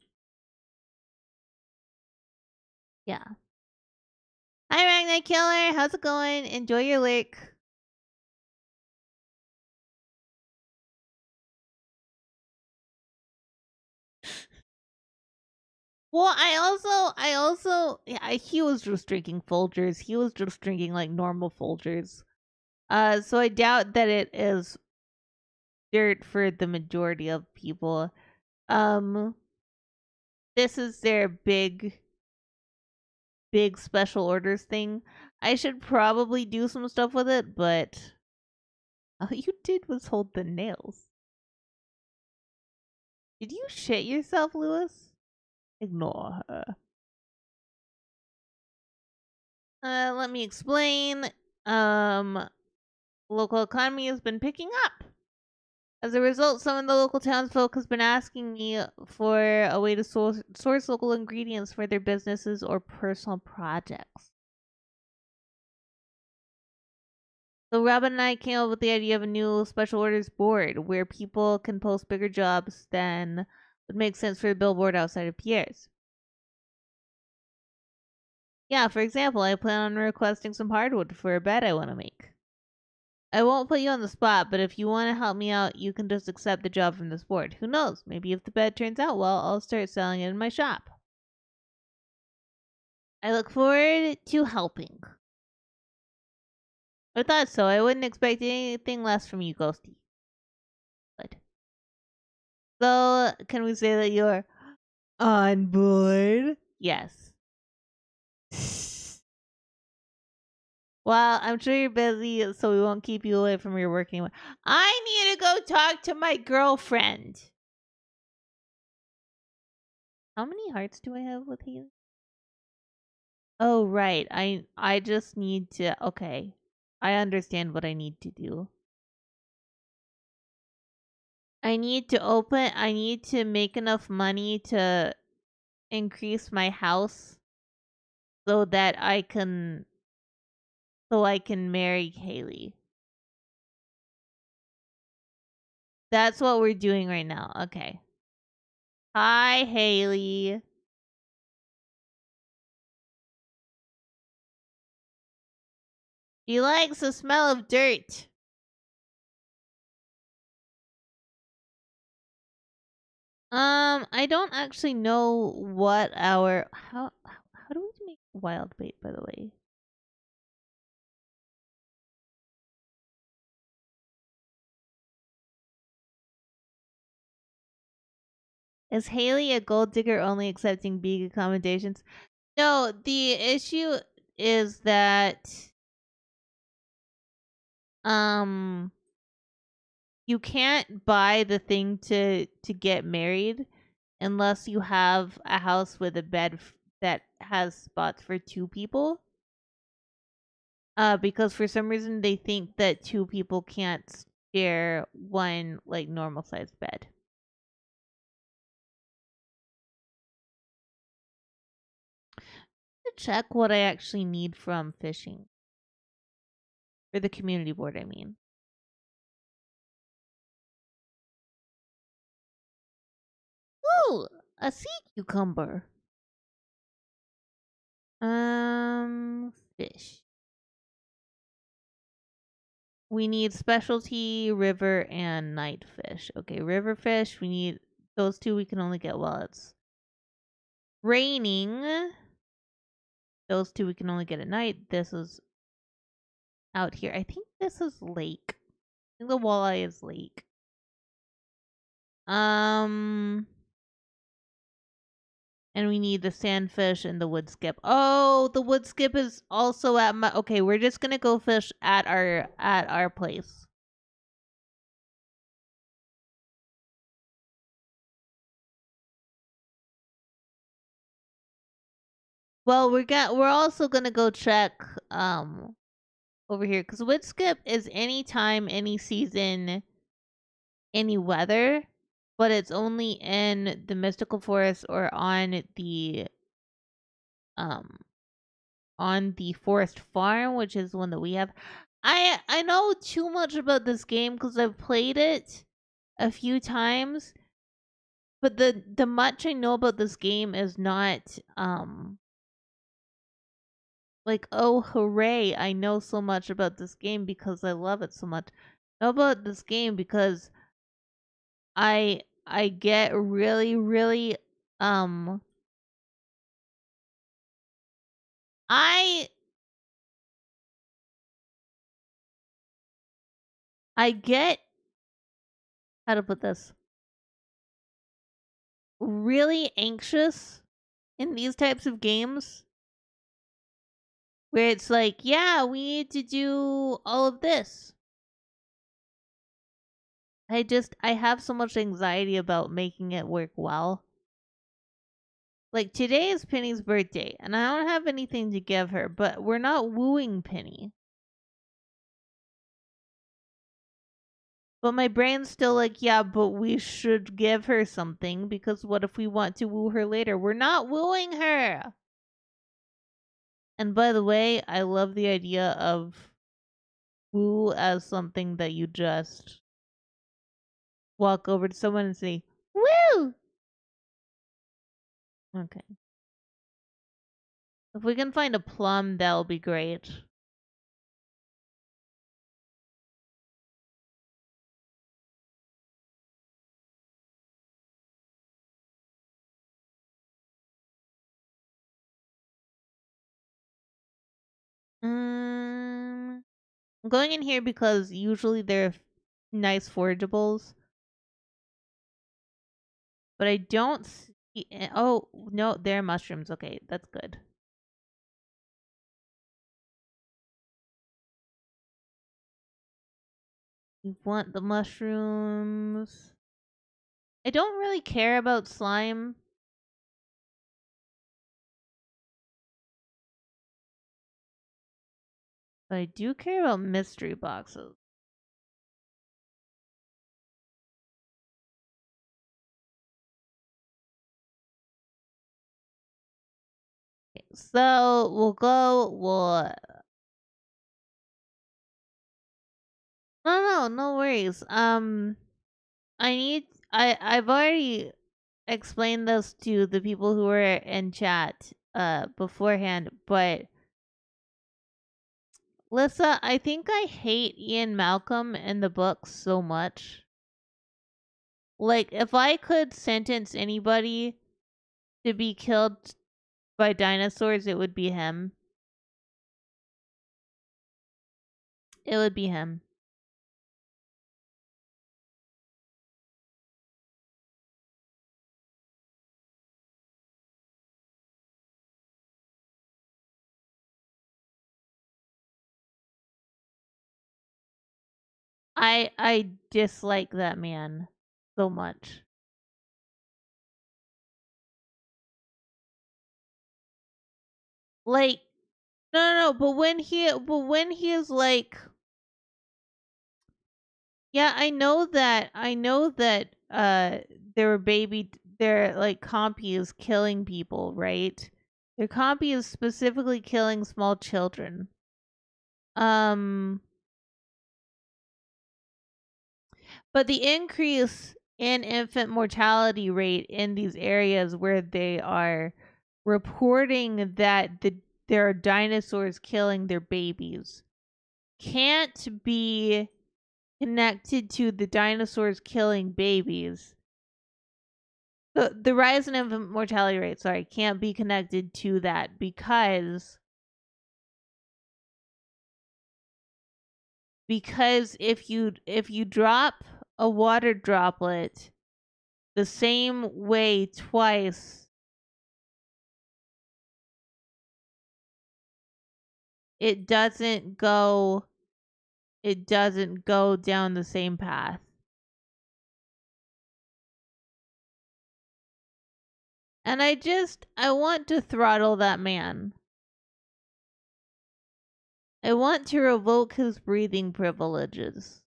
Speaker 1: Yeah. Hi, Ragnar Killer. How's it going? Enjoy your lurk. Well, I also, yeah, he was just drinking Folgers. He was just drinking like normal Folgers. So I doubt that it is dirt for the majority of people. This is their big special orders thing. I should probably do some stuff with it, but all you did was hold the nails. Did you shit yourself, Lewis? Ignore her. Let me explain. local economy has been picking up. As a result, some of the local townsfolk has been asking me for a way to source local ingredients for their businesses or personal projects. So Robin and I came up with the idea of a new special orders board where people can post bigger jobs than would make sense for a billboard outside of Pierre's. Yeah, for example, I plan on requesting some hardwood for a bed I want to make. I won't put you on the spot, but if you want to help me out, you can just accept the job from this board. Who knows? Maybe if the bed turns out well, I'll start selling it in my shop. I look forward to helping. I thought so. I wouldn't expect anything less from you, Ghostie. Good. So, can we say that you're on board? Yes. Well, I'm sure you're busy, so we won't keep you away from your working. I need to go talk to my girlfriend. How many hearts do I have with Haley? Oh, right. I just need to. Okay. I understand what I need to do. I need to make enough money to increase my house so that I can marry Haley. That's what we're doing right now. Okay. Hi, Haley. She likes the smell of dirt. I don't actually know what our how do we make wild bait, by the way? Is Haley a gold digger only accepting big accommodations? No, the issue is that um you can't buy the thing to get married unless you have a house with a bed that has spots for two people. Because for some reason they think that two people can't share one like normal sized bed. To check what I actually need from fishing. For the community board, I mean. Ooh, a sea cucumber. Fish. We need specialty, river, and night fish. Okay, river fish, we need those two we can only get while it's raining. Those two we can only get at night. This is out here. I think this is lake. I think the walleye is lake. And we need the sandfish and the wood skip. Oh, the wood skip is also at my. Okay, we're just gonna go fish at our place. Well, we're also gonna go check over here because wood skip is anytime, any season, any weather, but it's only in the mystical forest or um on the forest farm, which is one that we have. I know too much about this game because I've played it a few times, but the much I know about this game is not like, oh hooray, I know so much about this game because I love it so much. I know about this game because I get really really um I I get how to put this really anxious in these types of games where it's like, yeah, we need to do all of this. I have so much anxiety about making it work well. Like today is Penny's birthday, and I don't have anything to give her, but we're not wooing Penny. But my brain's still like, yeah, but we should give her something because what if we want to woo her later? We're not wooing her. And by the way, I love the idea of woo as something that you just walk over to someone and say, woo! Okay. If we can find a plum, that'll be great. I'm going in here because usually they're nice forageables. But I don't see. Oh, no, they're mushrooms. Okay, that's good. We want the mushrooms. I don't really care about slime. But I do care about mystery boxes. Okay, so we'll go. No worries. I've already explained this to the people who were in chat beforehand, but Lissa, I think I hate Ian Malcolm in the book so much. Like, if I could sentence anybody to be killed by dinosaurs, it would be him. It would be him. I dislike that man so much. Like, no, but when he is like, yeah, I know that their like compy is killing people, right? Their compy is specifically killing small children. But the increase in infant mortality rate in these areas where they are reporting that there are dinosaurs killing their babies can't be connected to the dinosaurs killing babies. The rise in infant mortality rate, sorry, can't be connected to that because if you drop a water droplet the same way twice, it doesn't go down the same path. And I want to throttle that man. I want to revoke his breathing privileges.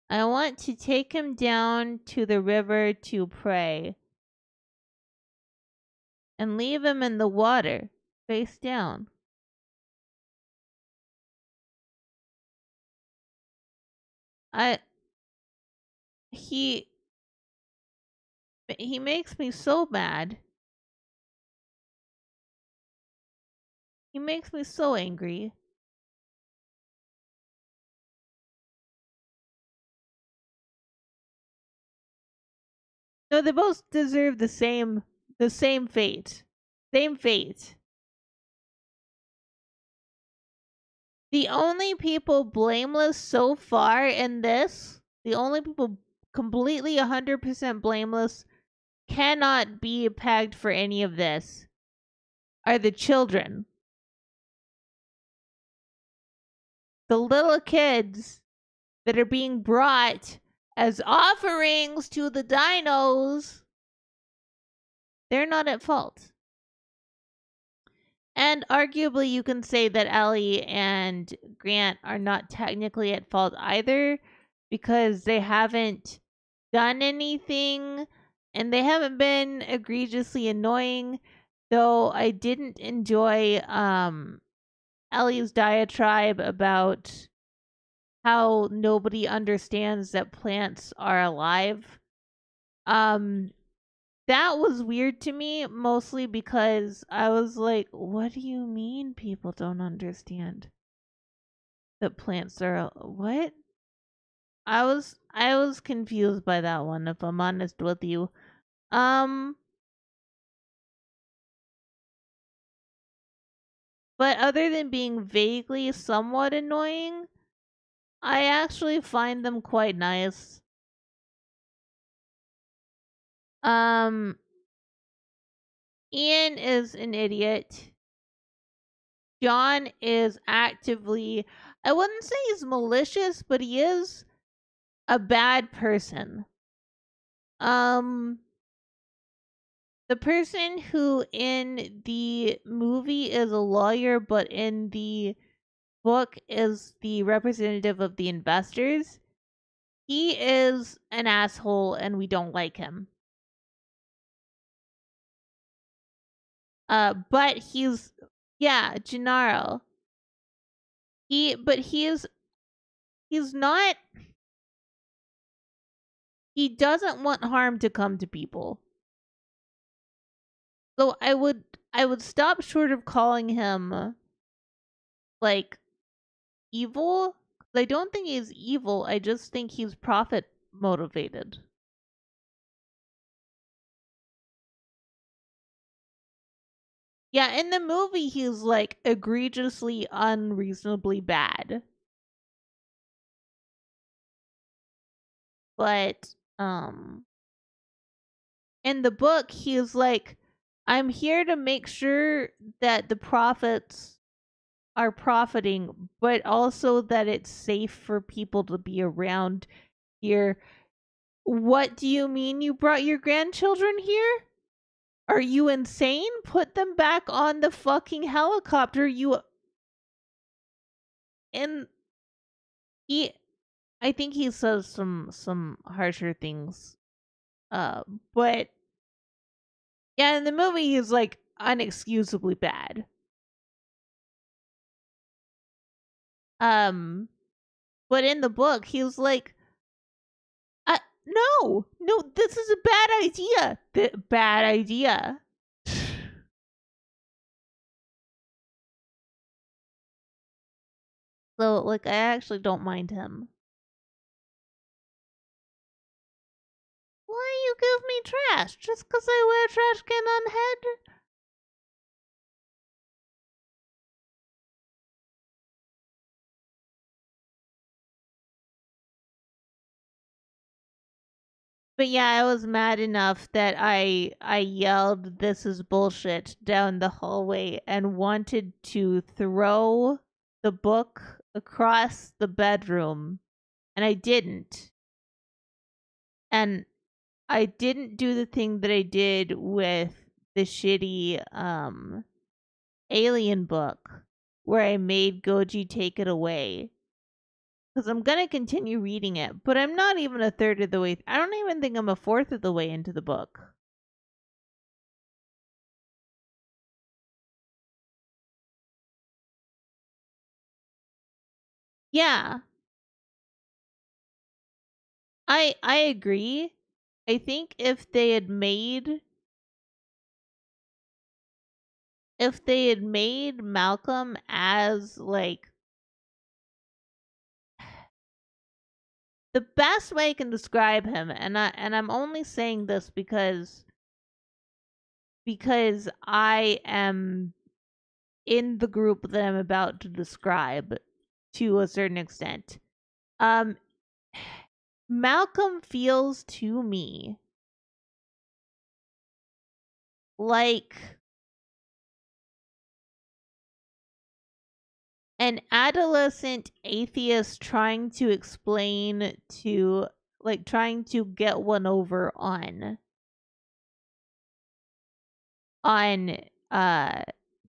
Speaker 1: I want to take him down to the river to pray and leave him in the water, face down. He makes me so mad. He makes me so angry. No, they both deserve the same fate. Same fate. The only people blameless so far in this, the only people completely 100% blameless, cannot be pegged for any of this, are the children. The little kids that are being brought as offerings to the dinos, they're not at fault. And arguably, you can say that Ellie and Grant are not technically at fault either because they haven't done anything and they haven't been egregiously annoying. Though I didn't enjoy Ellie's diatribe about how nobody understands that plants are alive. Um, that was weird to me, mostly because I was like, what do you mean people don't understand that plants are what? I was confused by that one, if I'm honest with you. Um but other than being vaguely somewhat annoying, I actually find them quite nice. Um Ian is an idiot. John is actively, I wouldn't say he's malicious, but he is a bad person. Um the person who in the movie is a lawyer but in the book is the representative of the investors. He is an asshole and we don't like him. But he's, yeah, Gennaro. He's not, he doesn't want harm to come to people. So I would stop short of calling him like evil. I don't think he's evil. I just think he's profit motivated. Yeah, in the movie he's like egregiously unreasonably bad. But in the book he's like, I'm here to make sure that the profits are profiting, but also that it's safe for people to be around here. What do you mean you brought your grandchildren here? Are you insane? Put them back on the fucking helicopter. You and he I think he says some harsher things. But yeah, in the movie he's like unexcusably bad. Um but in the book he was like, no, this is a bad idea. Bad idea. So like I actually don't mind him. Why you give me trash just 'cause I wear a trash can on head? But yeah, I was mad enough that I yelled this is bullshit down the hallway and wanted to throw the book across the bedroom and I didn't. And I didn't do the thing that I did with the shitty alien book where I made Goji take it away. Because I'm gonna continue reading it, but I'm not even a third of the way. I don't even think I'm a fourth of the way into the book. Yeah, I agree. I think if they had made Malcolm as like the best way I can describe him, and I'm only saying this because I am in the group that I'm about to describe to a certain extent. Um Malcolm feels to me like an adolescent atheist trying to explain to like trying to get one over on uh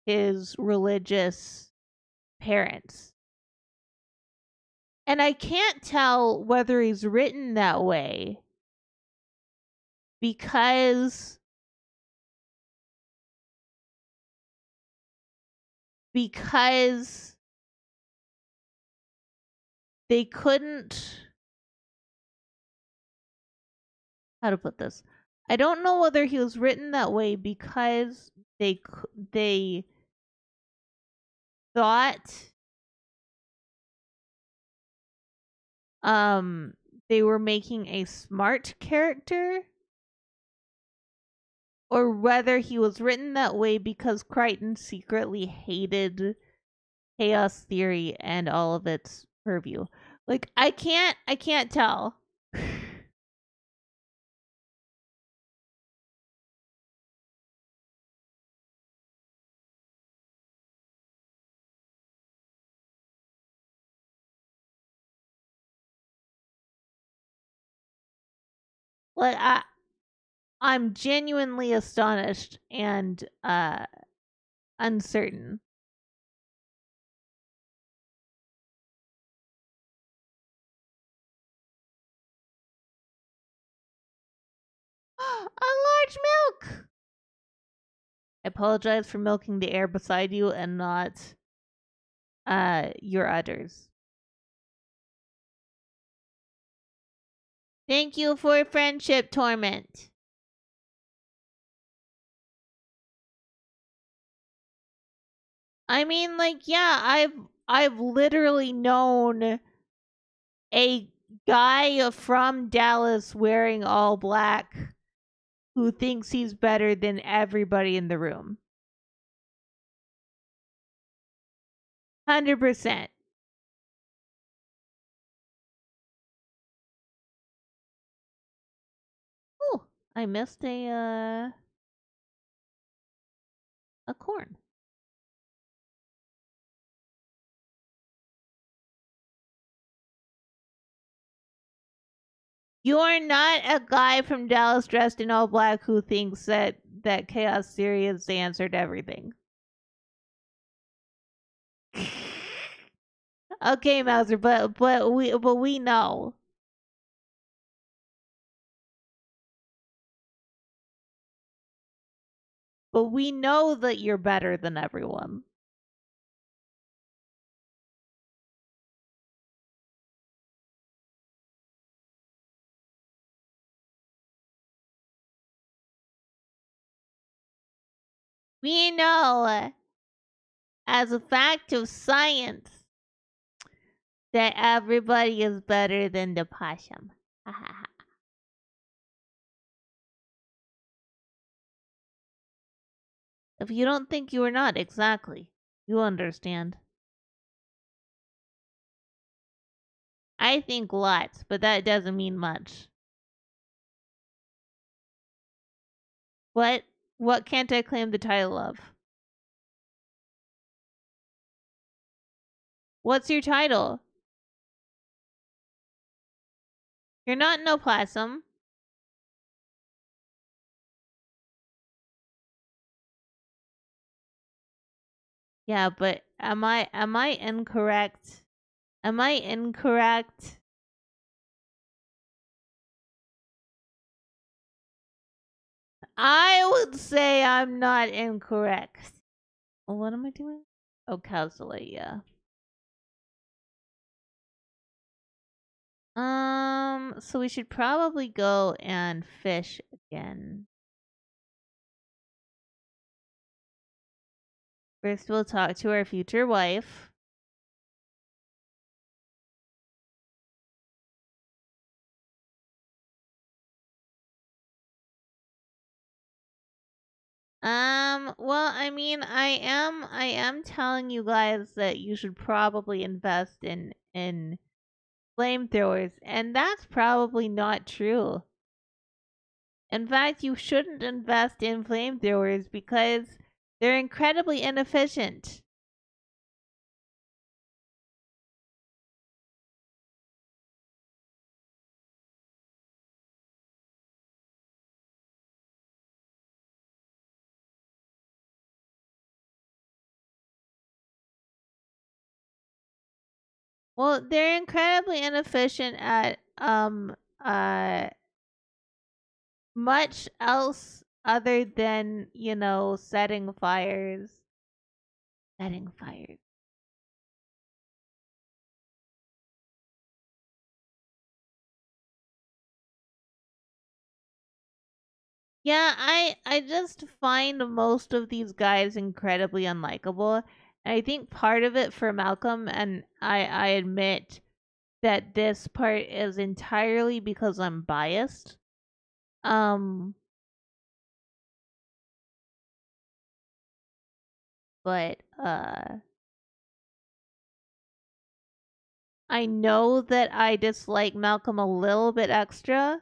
Speaker 1: his religious parents. And I can't tell whether he's written that way because they couldn't, how to put this. I don't know whether he was written that way because they thought they were making a smart character, or whether he was written that way because Crichton secretly hated chaos theory and all of its purview. Like I can't tell. Like I'm genuinely astonished and uncertain. A large milk. I apologize for milking the air beside you and not your udders. Thank you for friendship, Torment. I mean, like, yeah, I've literally known a guy from Dallas wearing all black who thinks he's better than everybody in the room. 100%. Oh, I missed a corn. You're not a guy from Dallas dressed in all black who thinks that chaos theory is the answer to everything. Okay, Mauser, but we know. But we know that you're better than everyone. We know, as a fact of science, that everybody is better than the possum. If you don't think you are not, exactly. You understand. I think lots, but that doesn't mean much. What can't I claim the title of? What's your title? You're not no possum. Yeah, but am I incorrect? Am I incorrect? I would say I'm not incorrect. What am I doing? Oh, calculate, yeah. So we should probably go and fish again. First, we'll talk to our future wife. Well, I mean, I am telling you guys that you should probably invest in flamethrowers, and that's probably not true. In fact, you shouldn't invest in flamethrowers because they're incredibly inefficient. Well, they're incredibly inefficient at uh much else other than, you know, setting fires. Setting fires. Yeah, I just find most of these guys incredibly unlikable. And I think part of it for Malcolm, and I admit that this part is entirely because I'm biased. Um but I know that I dislike Malcolm a little bit extra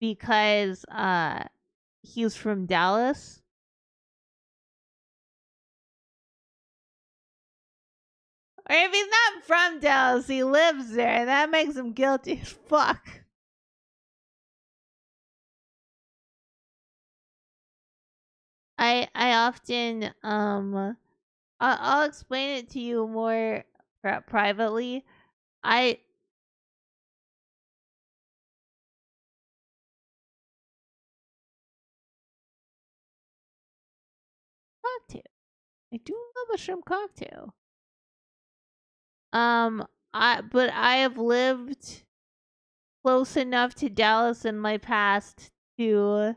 Speaker 1: because he's from Dallas. Or if he's not from Dallas, he lives there, and that makes him guilty as fuck. I often I'll explain it to you more privately. I cocktail. I do love a shrimp cocktail. Um, I have lived close enough to Dallas in my past to.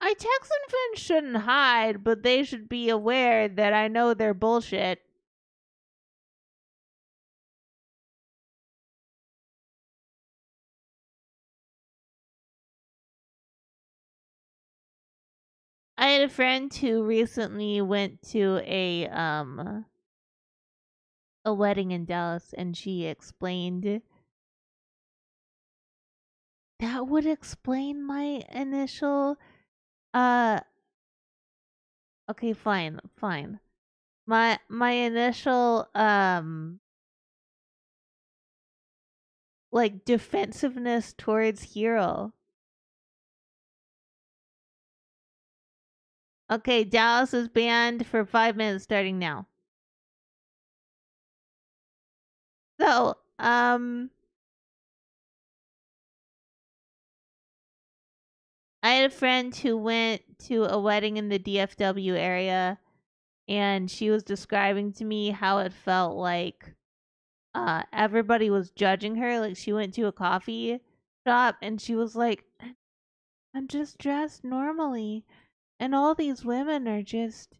Speaker 1: I Texan fans shouldn't hide, but they should be aware that I know they're bullshit. I had a friend who recently went to a wedding in Dallas, and she explained that would explain my initial uh okay, fine. My initial like defensiveness towards Hero. Okay, Dallas is banned for 5 minutes starting now. So, I had a friend who went to a wedding in the DFW area, and she was describing to me how it felt like everybody was judging her. Like, she went to a coffee shop and she was like, I'm just dressed normally, and all these women are just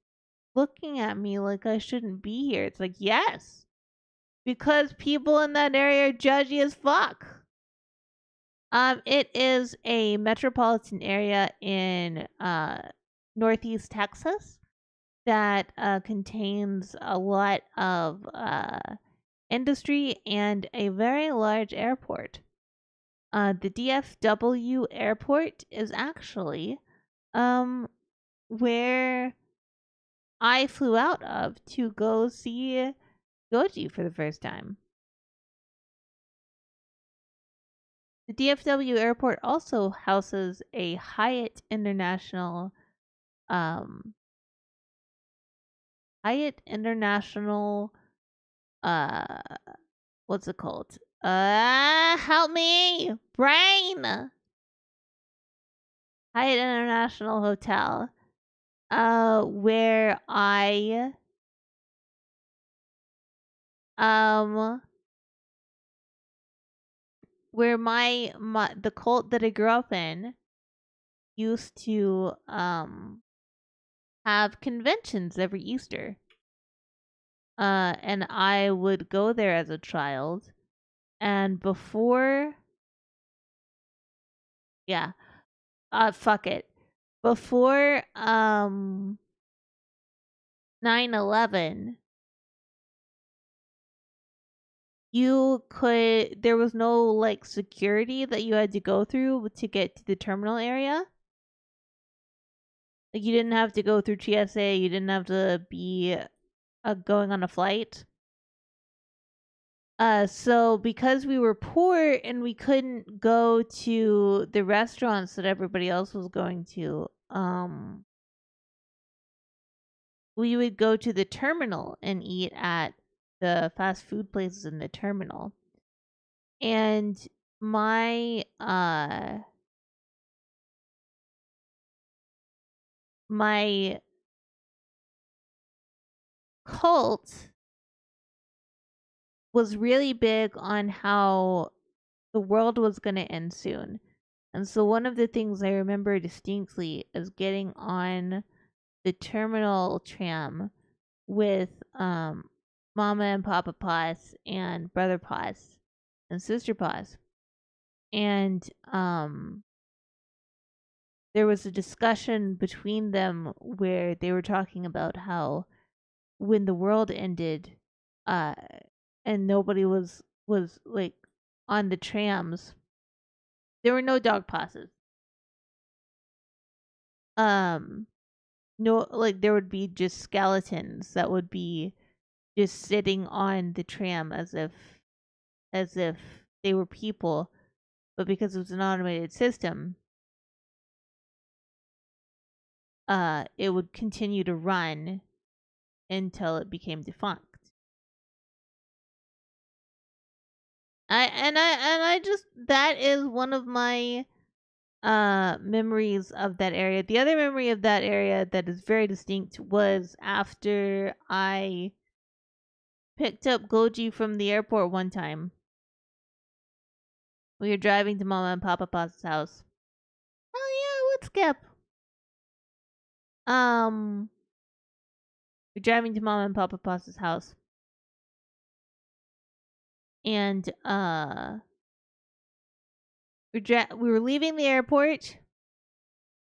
Speaker 1: looking at me like I shouldn't be here. It's like, yes, because people in that area are judgy as fuck. It is a metropolitan area in northeast Texas that contains a lot of industry and a very large airport. The DFW airport is actually where I flew out of to go see Goji for the first time. The DFW airport also houses a um Hyatt International uh what's it called? Help me! Brain! Hyatt International Hotel. Where I um where my the cult that I grew up in used to have conventions every Easter. And I would go there as a child, and before yeah, fuck it. Before 9/11, there was no like security that you had to go through to get to the terminal area. Like, you didn't have to go through TSA, you didn't have to be going on a flight. So because we were poor and we couldn't go to the restaurants that everybody else was going to, we would go to the terminal and eat at the fast food places in the terminal. And my my cult was really big on how the world was going to end soon. And so one of the things I remember distinctly is getting on the terminal tram with Mama and Papa Paws and Brother Paws and Sister Paws. And there was a discussion between them where they were talking about how when the world ended, and nobody was like on the trams, there were no dog passes. No, like there would be just skeletons that would be just sitting on the tram as if they were people, but because it was an automated system, it would continue to run until it became defunct. I just, that is one of my memories of that area. The other memory of that area that is very distinct was after I picked up Goji from the airport one time. We were driving to Mama and Papa Pa's house. Oh yeah, what's Skip? We're driving to Mama and Papa Pa's house. And we were leaving the airport,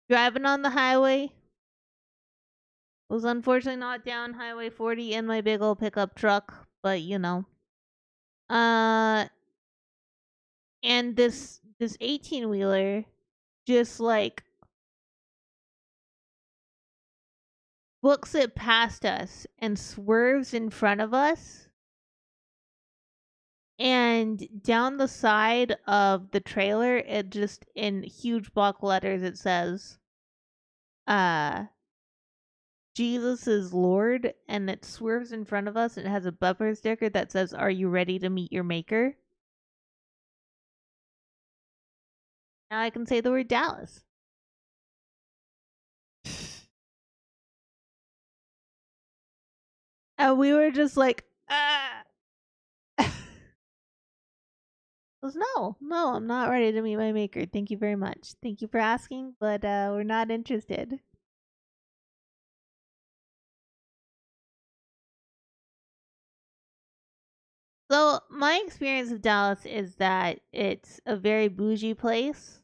Speaker 1: driving on the highway. Was unfortunately not down Highway 40 in my big old pickup truck, but you know. And this 18-wheeler just like books it past us and swerves in front of us. And down the side of the trailer, it just in huge block letters it says Jesus is Lord, and it swerves in front of us and it has a bumper sticker that says, "Are you ready to meet your maker?" Now I can say the word Dallas. And we were just like, no, I'm not ready to meet my maker. Thank you very much. Thank you for asking, but we're not interested. So my experience of Dallas is that it's a very bougie place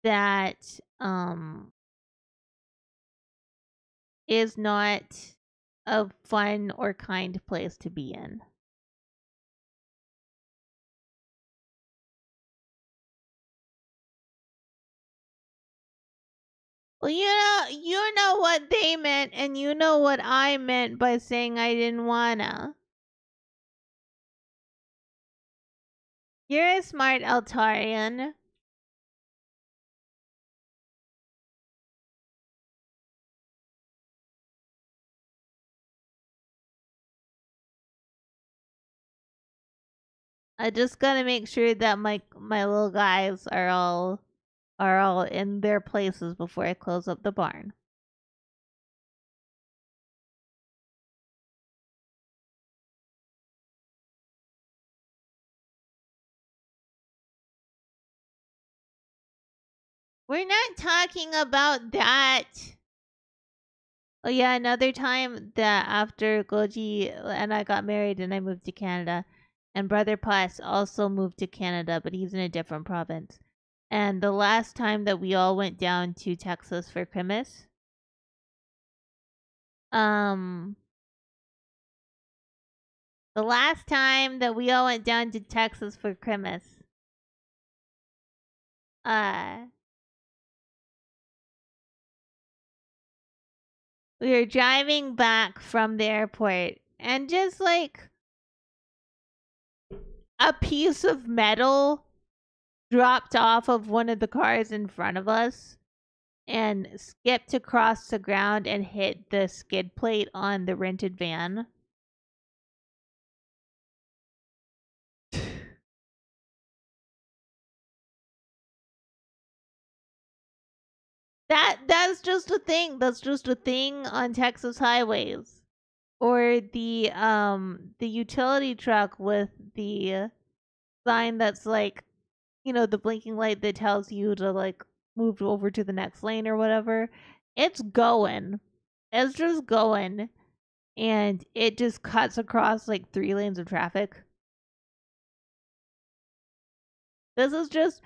Speaker 1: that is not a fun or kind place to be in. Well, you know what they meant, and you know what I meant by saying I didn't wanna. You're a smart Altarian. I just gotta make sure that my little guys are all in their places before I close up the barn. We're not talking about that. Oh yeah, another time that after Goji and I got married and I moved to Canada, and Brother Plus also moved to Canada, but he's in a different province. And the last time that we all went down to Texas for Christmas, the last time that we all went down to Texas for Christmas, we were driving back from the airport, and just like a piece of metal dropped off of one of the cars in front of us, and skipped across the ground and hit the skid plate on the rented van. That's just a thing. That's just a thing on Texas highways. Or the utility truck with the sign that's like, the blinking light that tells you to like move over to the next lane or whatever. It's going. It's just going. And it just cuts across like 3 lanes of traffic. This is just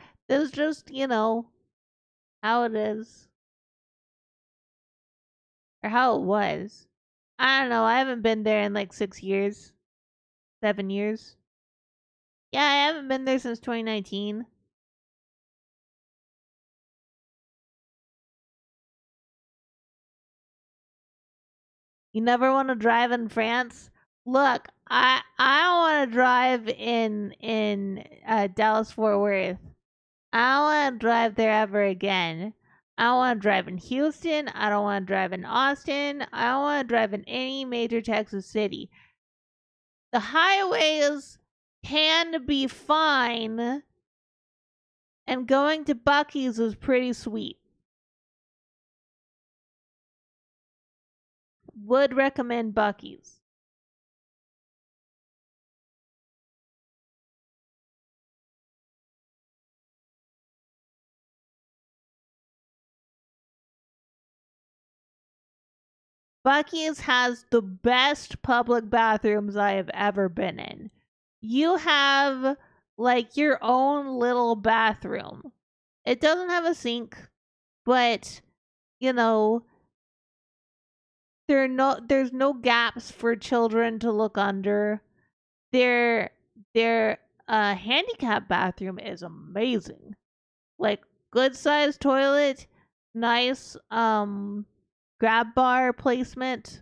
Speaker 1: how it is. Or how it was. I don't know. I haven't been there in like 6 years. 7 years. Yeah, I haven't been there since 2019. You never want to drive in France? Look, I don't want to drive in Dallas Fort Worth. I don't want to drive there ever again. I don't want to drive in Houston. I don't want to drive in Austin. I don't want to drive in any major Texas city. The highways can be fine, and going to Buc-ee's was pretty sweet. Would recommend Buc-ee's. Buc-ee's has the best public bathrooms I have ever been in. You have like your own little bathroom. It doesn't have a sink, but you know, there's no gaps for children to look under. Their handicap bathroom is amazing. Like good sized toilet, nice grab bar placement.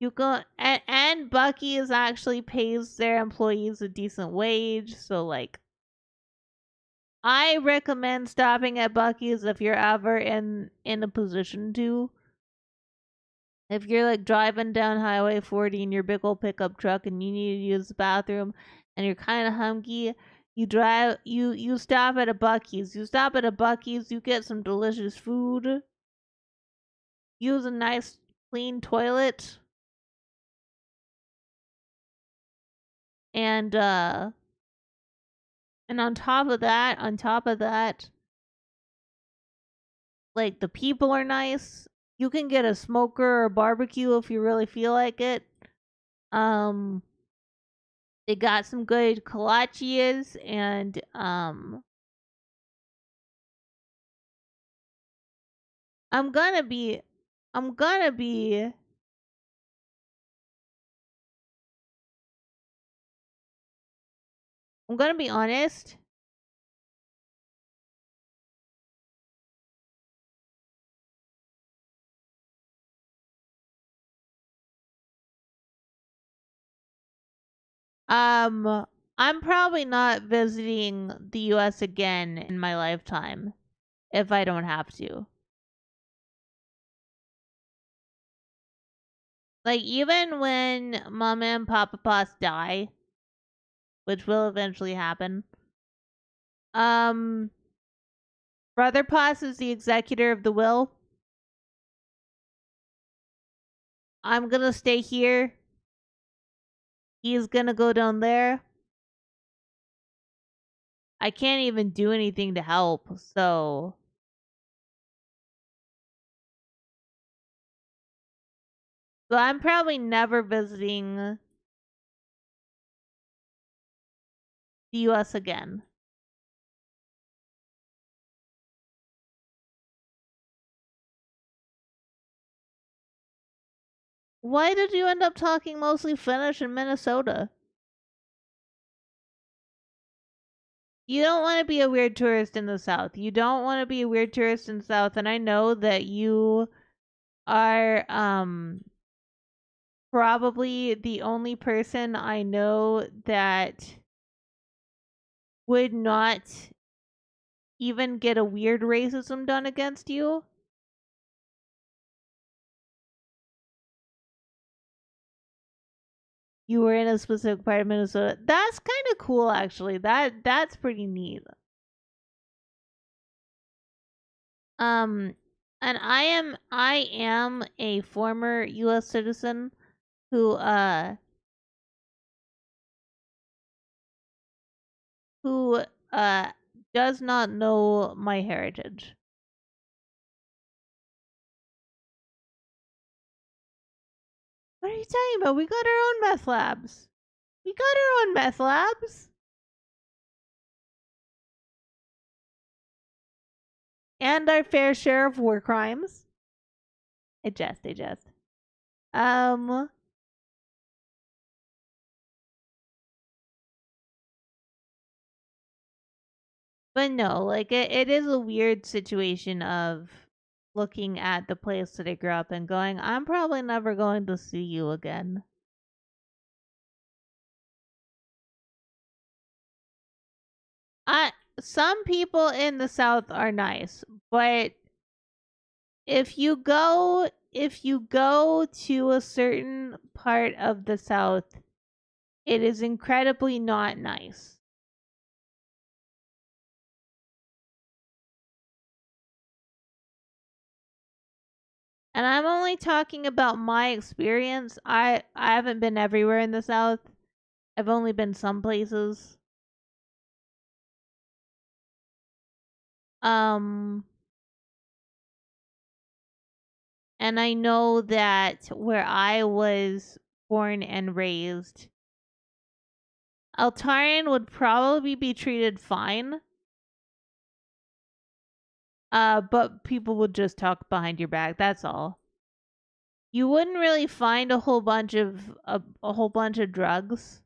Speaker 1: You go and Buc-ee's actually pays their employees a decent wage, so like I recommend stopping at Buc-ee's if you're ever in a position to. If you're like driving down Highway 40 in your big old pickup truck and you need to use the bathroom and you're kind of hungry, you stop at a Buc-ee's. You stop at a Buc-ee's, you get some delicious food. Use a nice clean toilet. And on top of that, like the people are nice. You can get a smoker or barbecue if you really feel like it. Um they got some good kolaches and I'm gonna be I'm gonna be I'm gonna be honest. I'm probably not visiting the US again in my lifetime if I don't have to. Like even when Mama and Papa Poss die, which will eventually happen. Um Brother Poss is the executor of the will. I'm gonna stay here. He's gonna go down there. I can't even do anything to help, so I'm probably never visiting the US again. Why did you end up talking mostly Finnish in Minnesota? You don't want to be a weird tourist in the South. You don't want to be a weird tourist in the South, and I know that you are probably the only person I know that would not even get a weird racism done against you. You were in a specific part of Minnesota. That's kind of cool, actually. That's pretty neat. Um, and I am a former U.S. citizen who who uh does not know my heritage. What are you talking about? We got our own meth labs. We got our own meth labs. And our fair share of war crimes. I jest. Um, but no, like it is a weird situation of looking at the place that I grew up in going, I'm probably never going to see you again. I Some people in the South are nice, but if you go to a certain part of the South, it is incredibly not nice. And I'm only talking about my experience. I haven't been everywhere in the South. I've only been some places. Um and I know that where I was born and raised, Altarian would probably be treated fine. But people would just talk behind your back. That's all. You wouldn't really find a whole bunch of drugs.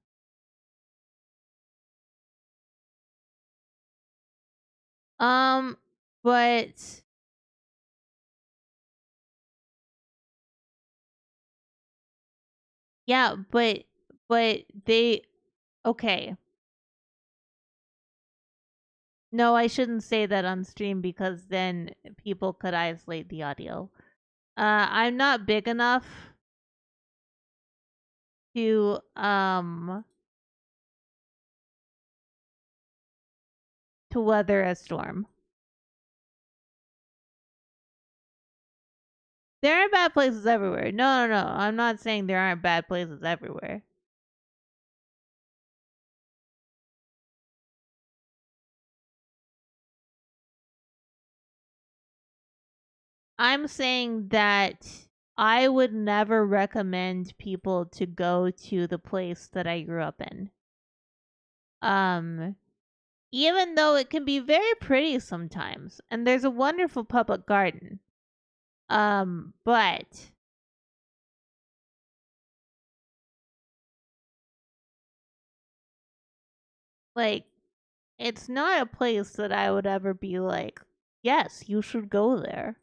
Speaker 1: Um, but yeah, but they okay. No, I shouldn't say that on stream because then people could isolate the audio. I'm not big enough to to weather a storm. There are bad places everywhere. No. I'm not saying there aren't bad places everywhere. I'm saying that I would never recommend people to go to the place that I grew up in. Um, Even though it can be very pretty sometimes, and there's a wonderful public garden. But like it's not a place that I would ever be like, yes, you should go there.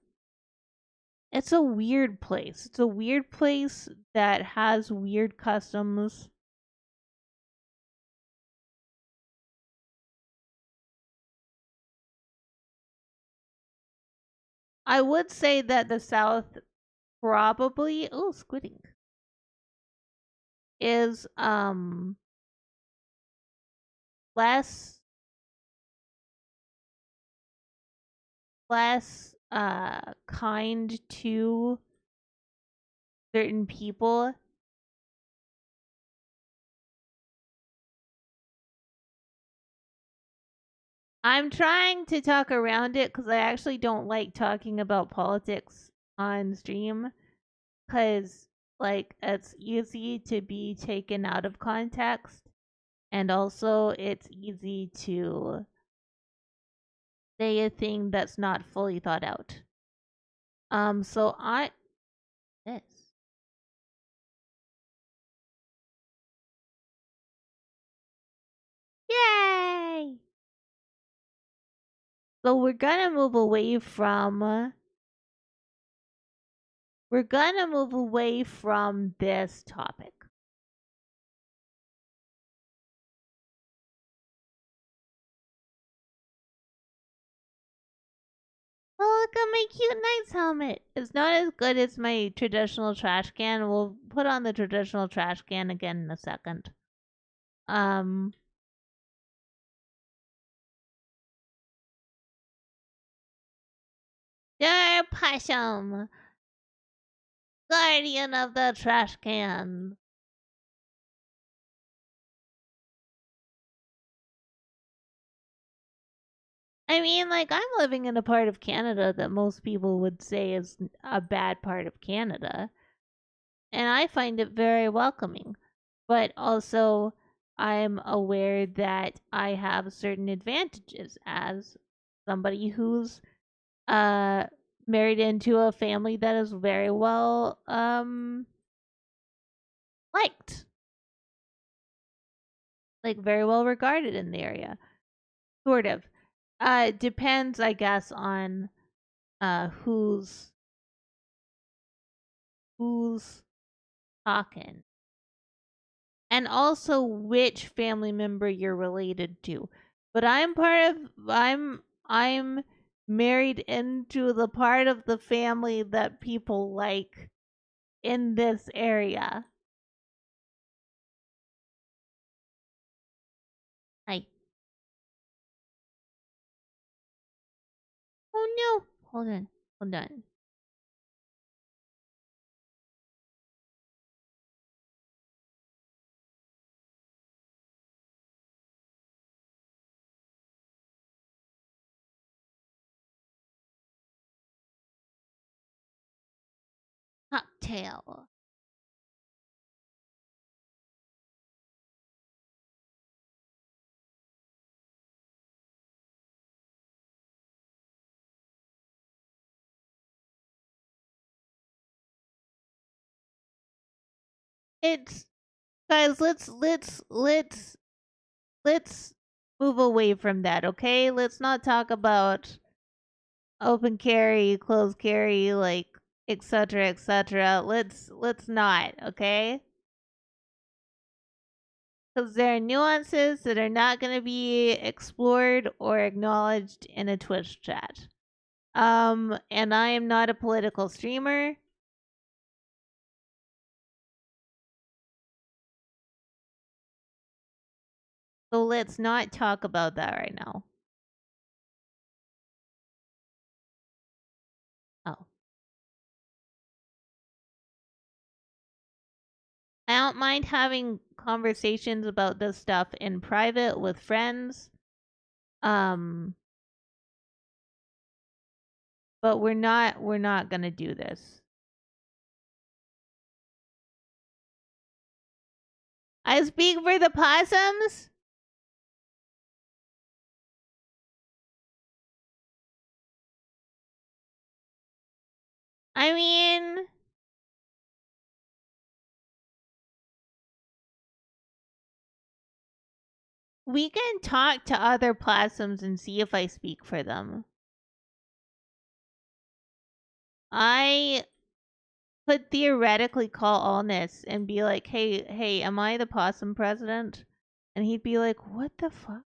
Speaker 1: It's a weird place. It's a weird place that has weird customs. I would say that the South probably squidding is less kind to certain people. I'm trying to talk around it because I actually don't like talking about politics on stream because like it's easy to be taken out of context, and also it's easy to say a thing that's not fully thought out. So I this yay. So we're gonna move away from this topic. Oh, look at my cute knight's helmet. It's not as good as my traditional trash can. We'll put on the traditional trash can again in a second. There, Possum, guardian of the trash can. I mean, like, I'm living in a part of Canada that most people would say is a bad part of Canada, and I find it very welcoming. But also, I'm aware that I have certain advantages as somebody who's uh married into a family that is very well liked, like very well regarded in the area. Sort of. Depends, I guess, on who's talking. And also which family member you're related to. But I'm married into the part of the family that people like in this area. I Oh no. Hold on. Hold on. Cocktail. It's Guys, let's move away from that, okay? Let's not talk about open carry, closed carry, like etc. etc. Let's not, okay? Because there are nuances that are not going to be explored or acknowledged in a Twitch chat. And I am not a political streamer. So let's not talk about that right now. Oh. I don't mind having conversations about this stuff in private with friends. Um, but we're not gonna do this. I speak for the possums. I mean, we can talk to other possums and see if I speak for them. I could theoretically call Allness and be like, hey, am I the possum president? And he'd be like, what the fuck?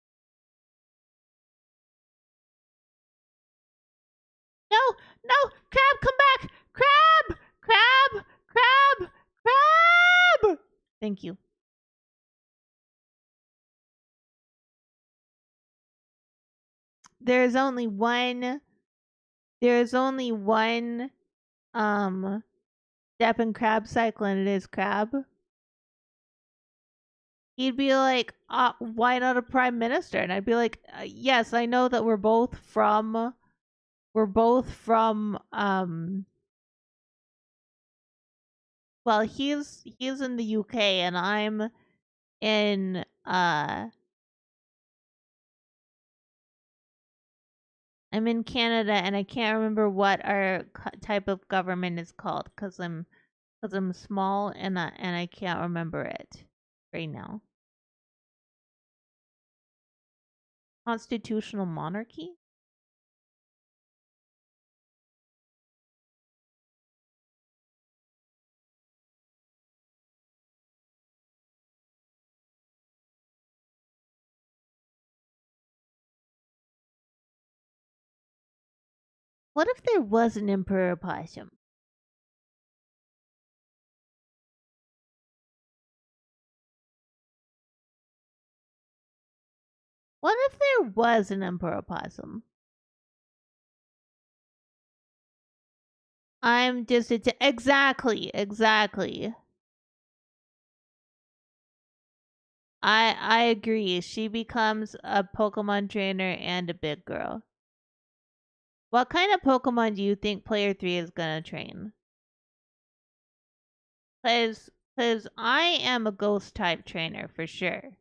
Speaker 1: No, no, Crab, come back! Crab! Crab! Crab! Crab! Thank you. There's only one step in crab cycle, and it is crab. He'd be like, why not a prime minister? And I'd be like, yes, I know that we're both from well, he's in the UK and in uh I'm in Canada, and I can't remember what our type of government is called because I'm small, and I can't remember it right now. Constitutional monarchy? What if there was an emperor opossum? What if there was an emperor opossum? I'm just exactly. I agree. She becomes a Pokemon trainer and a big girl. What kind of Pokemon do you think player 3 is gonna train? Cause I am a ghost type trainer for sure.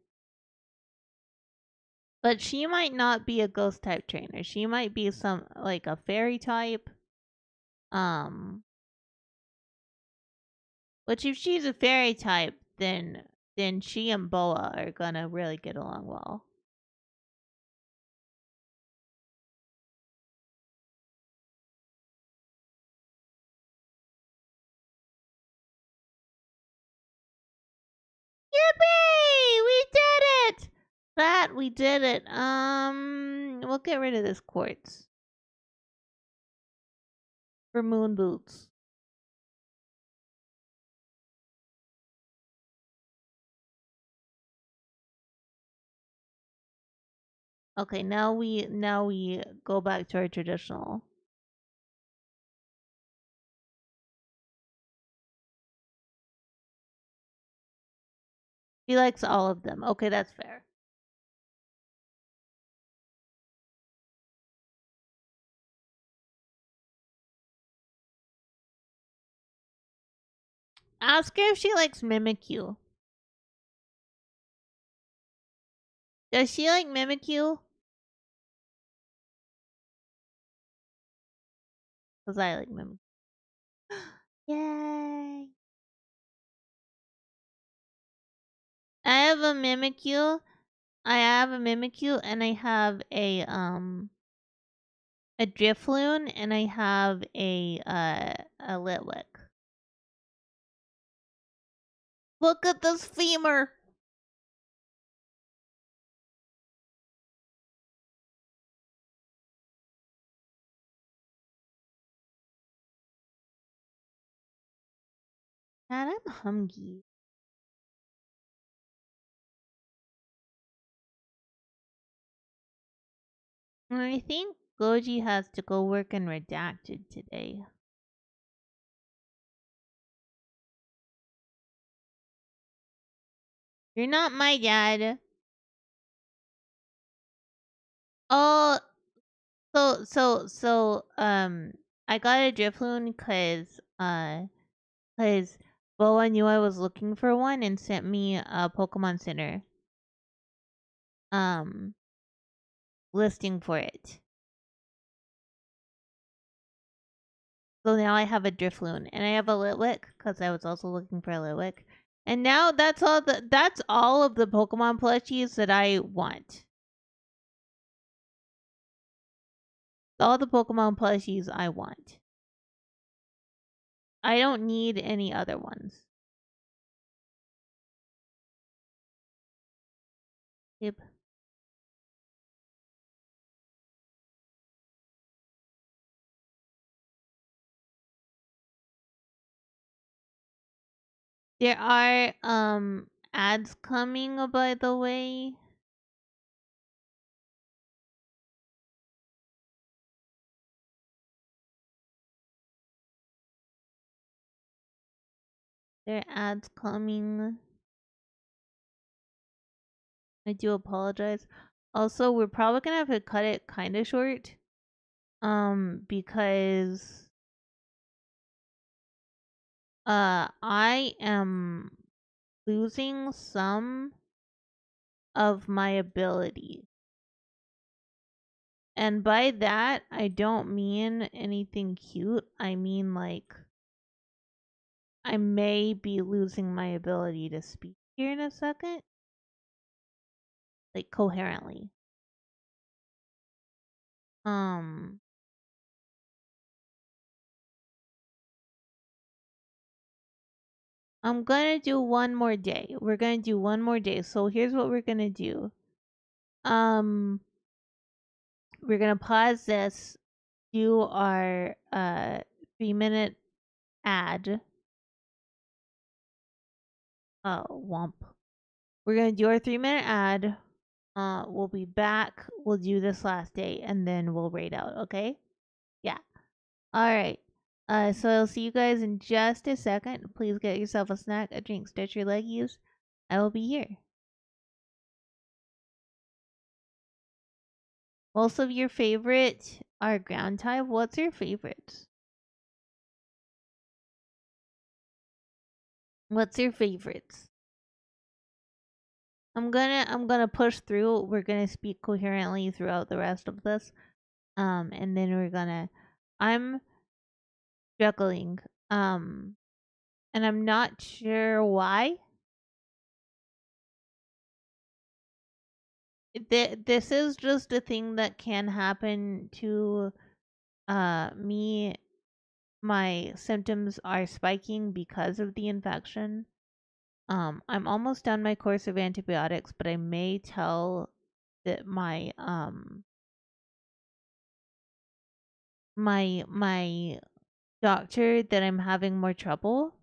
Speaker 1: But she might not be a ghost type trainer. She might be some like a fairy type. Which if she's a fairy type, then she and Boa are gonna really get along well. Yippee! We did it! We did it. We'll get rid of this quartz for moon boots. Okay, now we go back to our traditional. He likes all of them. Okay, that's fair. Ask her if she likes Mimikyu. Does she like Mimikyu? Because I like Mimikyu. Yay! I have a Mimikyu. And I have a Drifloon, and I have a Litwick. Look at this femur. God, I'm hungry. I think Goji has to go work in Redacted today. You're not my dad. Oh, I got a Drifloon cause Boa knew I was looking for one and sent me a Pokemon Center listing for it. So now I have a Drifloon and I have a Litwick because I was also looking for a Litwick. And now that's all of the Pokemon plushies that I want. All the Pokemon plushies I want. I don't need any other ones. Yep. There are ads coming, by the way. There are ads coming. I do apologize. Also, we're probably gonna have to cut it kind of short. Because I am losing some of my ability. And by that, I don't mean anything cute. I mean, like, I may be losing my ability to speak here in a second. Like, coherently. I'm gonna do one more day. We're gonna do one more day. So here's what we're gonna do. We're gonna pause this do our 3-minute ad. Oh, womp. We're gonna do our 3-minute ad. We'll be back. We'll do this last day and then we'll raid out, okay? Yeah. Alright. So I'll see you guys in just a second. Please get yourself a snack, a drink, stretch your leggies. I will be here. Most of your favorite are ground type. What's your favorite? What's your favorites? I'm gonna push through. We're gonna speak coherently throughout the rest of this. And then I'm struggling. And I'm not sure why. This is just a thing that can happen to me. My symptoms are spiking because of the infection. I'm almost done my course of antibiotics, but I may tell that my doctor that I'm having more trouble,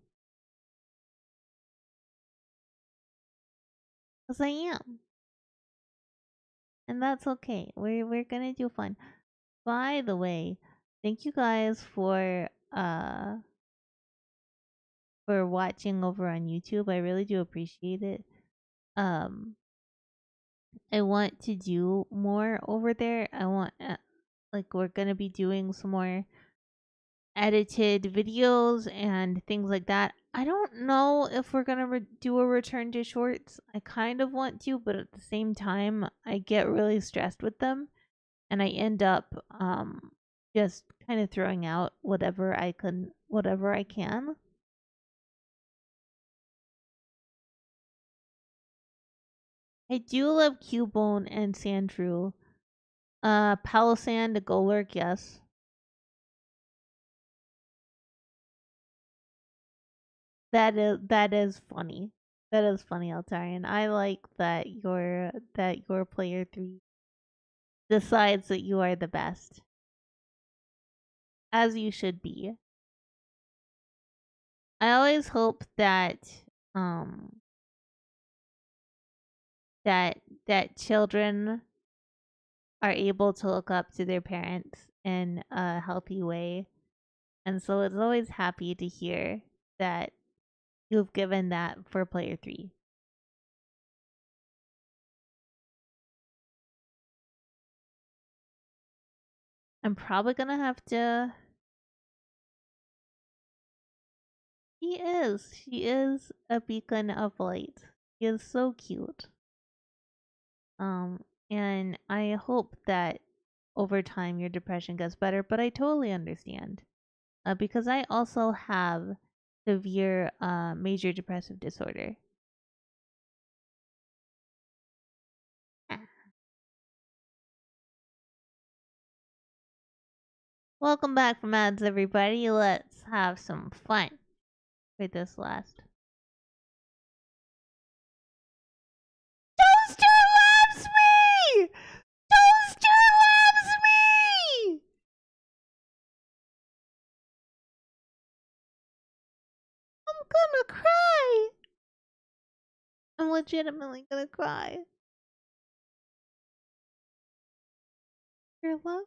Speaker 1: because I am, and that's okay. We're gonna do fun. By the way, thank you guys for watching over on YouTube. I really do appreciate it. Um, I want to do more over there. I want like we're gonna be doing some more edited videos and things like that. I don't know if we're gonna do a return to shorts. I kind of want to, but at the same time, I get really stressed with them, and I end up just kind of throwing out whatever I can. I do love Cubone and Sandrew. Palo Sand, Golurk, yes. That is funny. That is funny, Altarian. I like that your player 3 decides that you are the best. As you should be. I always hope um that that children are able to look up to their parents in a healthy way. And so it's always happy to hear that you've given that for player 3. I'm probably gonna have to. She is a beacon of light. She is so cute. Um, and I hope that over time your depression gets better, but I totally understand. Because I also have severe major depressive disorder. Welcome back from ads, everybody. Let's have some fun for this last. Toaster loves me! Toaster loves me! I'm gonna cry! I'm legitimately gonna cry. Your love?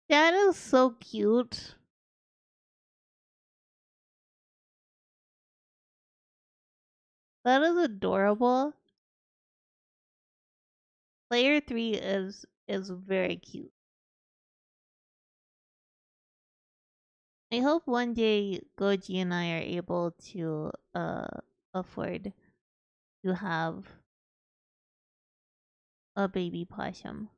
Speaker 1: That is so cute. That is adorable. Player 3 is very cute. I hope one day Goji and I are able to afford to have a baby possum.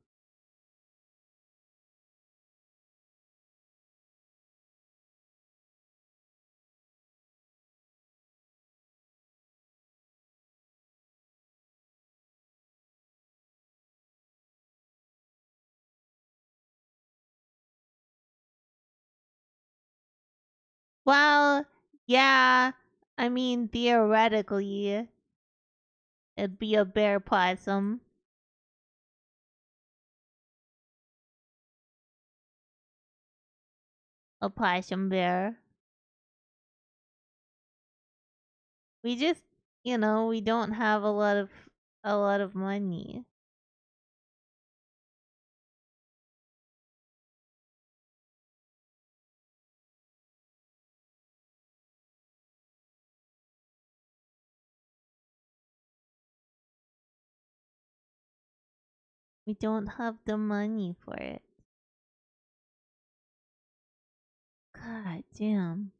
Speaker 1: Well, yeah, I mean, theoretically, it'd be a bear possum. A possum bear. We just, we don't have a lot of money. We don't have the money for it. God damn.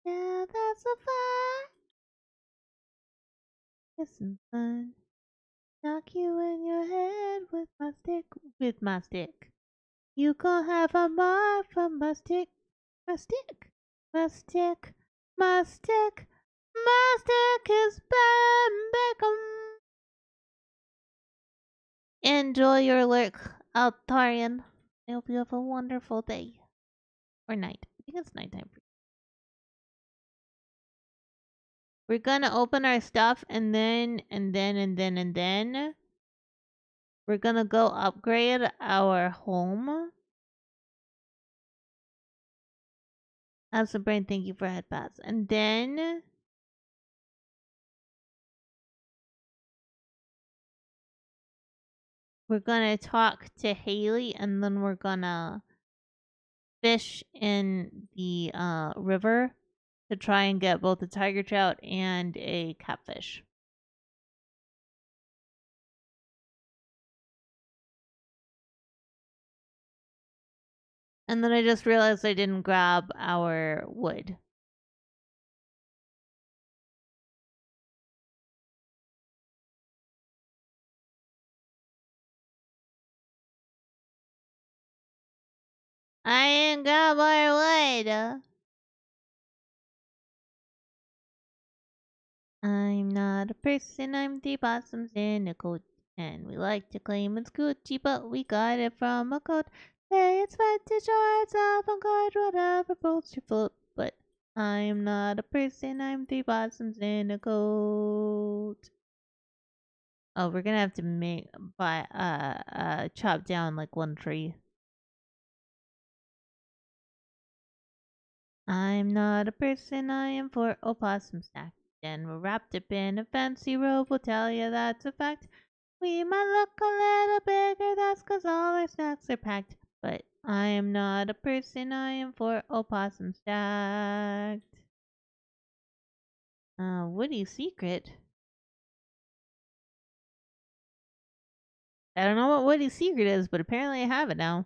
Speaker 1: Yeah, that's a fire. Isn't fun. Knock you in your head with my stick. With my stick. You gon' have a mark from my stick. My stick. My stick. My stick. My stick is Beckham. Enjoy your lurk, Altarian. I hope you have a wonderful day. Or night. I think it's nighttime. We're gonna open our stuff and then we're gonna go upgrade our home. Absent Brain, thank you for headpaths. And then we're gonna talk to Haley and then we're gonna fish in the river to try and get both a tiger trout and a catfish. And then I just realized I didn't grab our wood. I didn't grab our wood. I'm not a person, I'm the possums in a coat. And we like to claim it's Gucci, but we got it from a coat. Say it's fetish or it's avant-garde, whatever floats your float. But I'm not a person, I'm three possums in a coat. Oh, we're gonna have to chop down like one tree. I'm not a person, I am for opossum snack. Then we're wrapped up in a fancy robe, we'll tell you that's a fact. We might look a little bigger, that's 'cause all our snacks are packed. But I am not a person, I am for opossum stacked. Woody secret? I don't know what Woody's secret is, but apparently I have it now.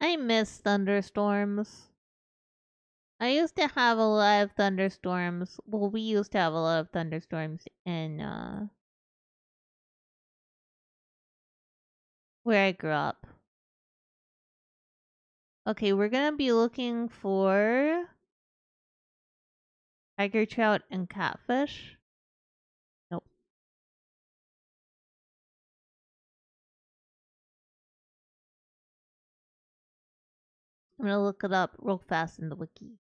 Speaker 1: I miss thunderstorms. I used to have a lot of thunderstorms. Well, we used to have a lot of thunderstorms in where I grew up. Okay, we're gonna be looking for tiger trout and catfish. Nope. I'm gonna look it up real fast in the wiki.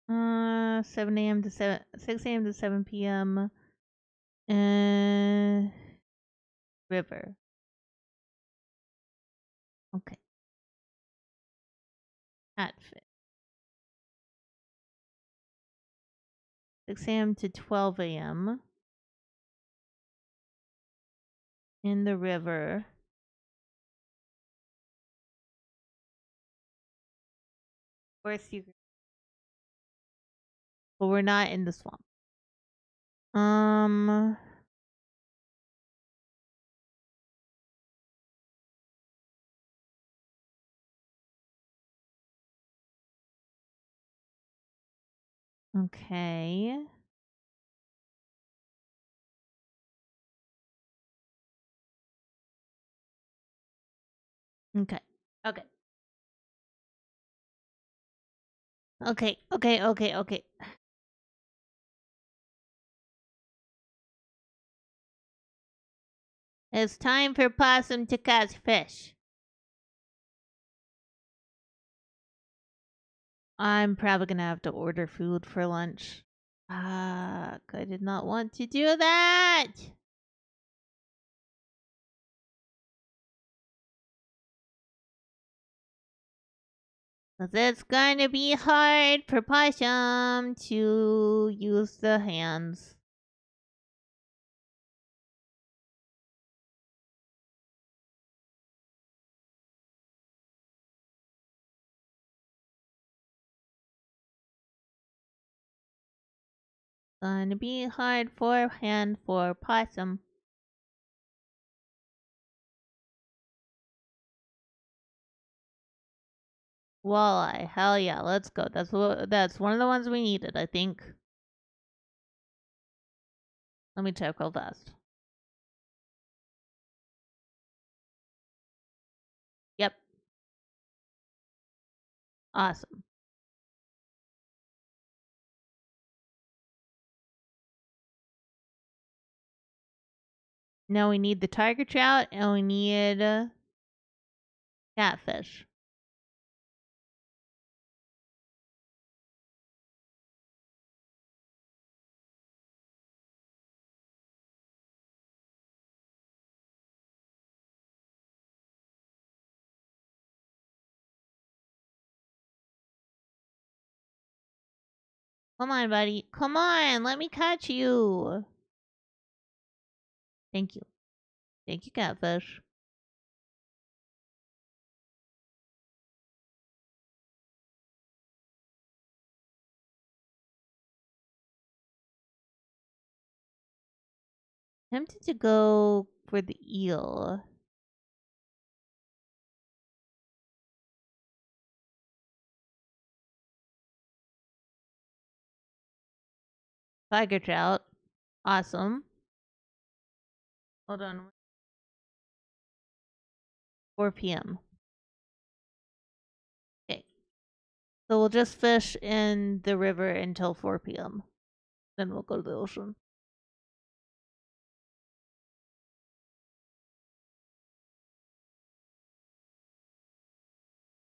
Speaker 1: Uh, 7 a.m. to 6 a.m. to 7 p.m. River. Okay. Catfish. 6 a.m. to 12 a.m. in the river. Or secret. But we're not in the swamp. Okay. Okay. Okay. Okay. Okay. Okay. Okay. It's time for Possum to catch fish. I'm probably gonna have to order food for lunch. I did not want to do that. 'Cause it's going to be hard for Possum to use the hands. Gonna be hard for hand for Possum. Walleye, hell yeah, let's go. That's one of the ones we needed, I think. Let me check real fast. Yep. Awesome. Now we need the tiger trout and we need catfish. Come on, buddy. Come on, let me catch you. Thank you. Thank you, catfish. Tempted to go for the eel. Tiger trout. Awesome. Hold on. 4 p.m. Okay. So we'll just fish in the river until 4 p.m. Then we'll go to the ocean.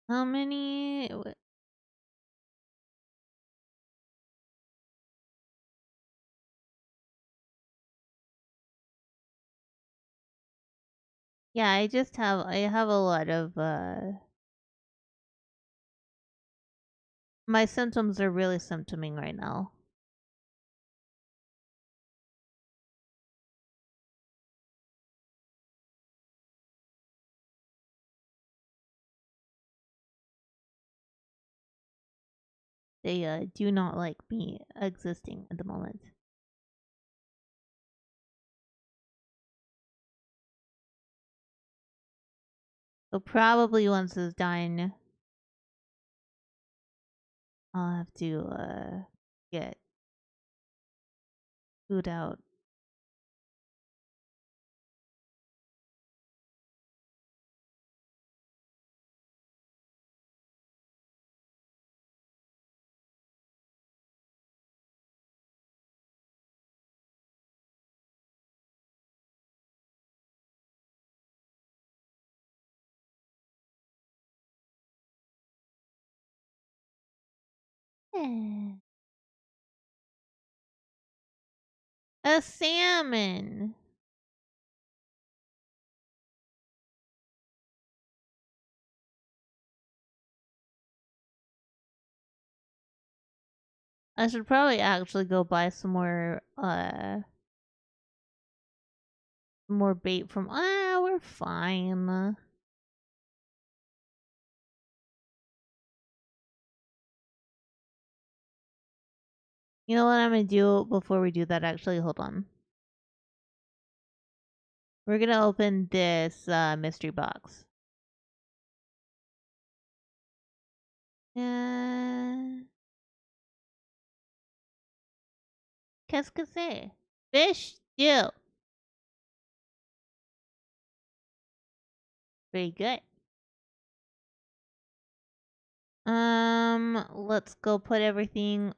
Speaker 1: How many? Yeah, I have a lot of my symptoms are really symptoming right now. They do not like me existing at the moment. So probably once it's done, I'll have to get food out. Yeah. A salmon. I should probably actually go buy some more bait from. We're fine. You know what I'm gonna do before we do that? Actually, hold on. We're gonna open this mystery box. Qu'est-ce que c'est? Fish stew. Very good. Let's go put everything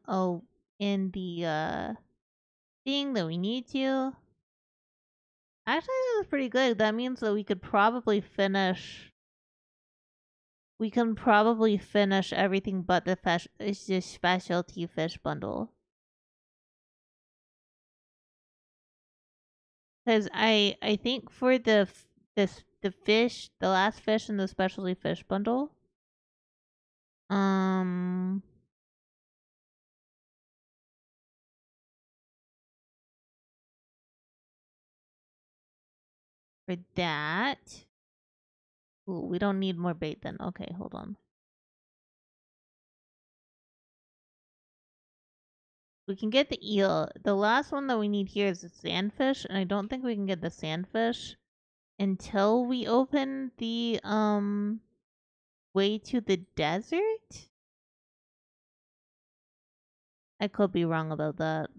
Speaker 1: in the thing that we need to. Actually, this is pretty good. That means that we could probably finish. We can probably finish everything but the fish. It's just specialty fish bundle. Because I think for the fish, the last fish in the specialty fish bundle. For that. Ooh, we don't need more bait then. Okay, hold on. We can get the eel. The last one that we need here is the sandfish, and I don't think we can get the sandfish until we open the way to the desert. I could be wrong about that.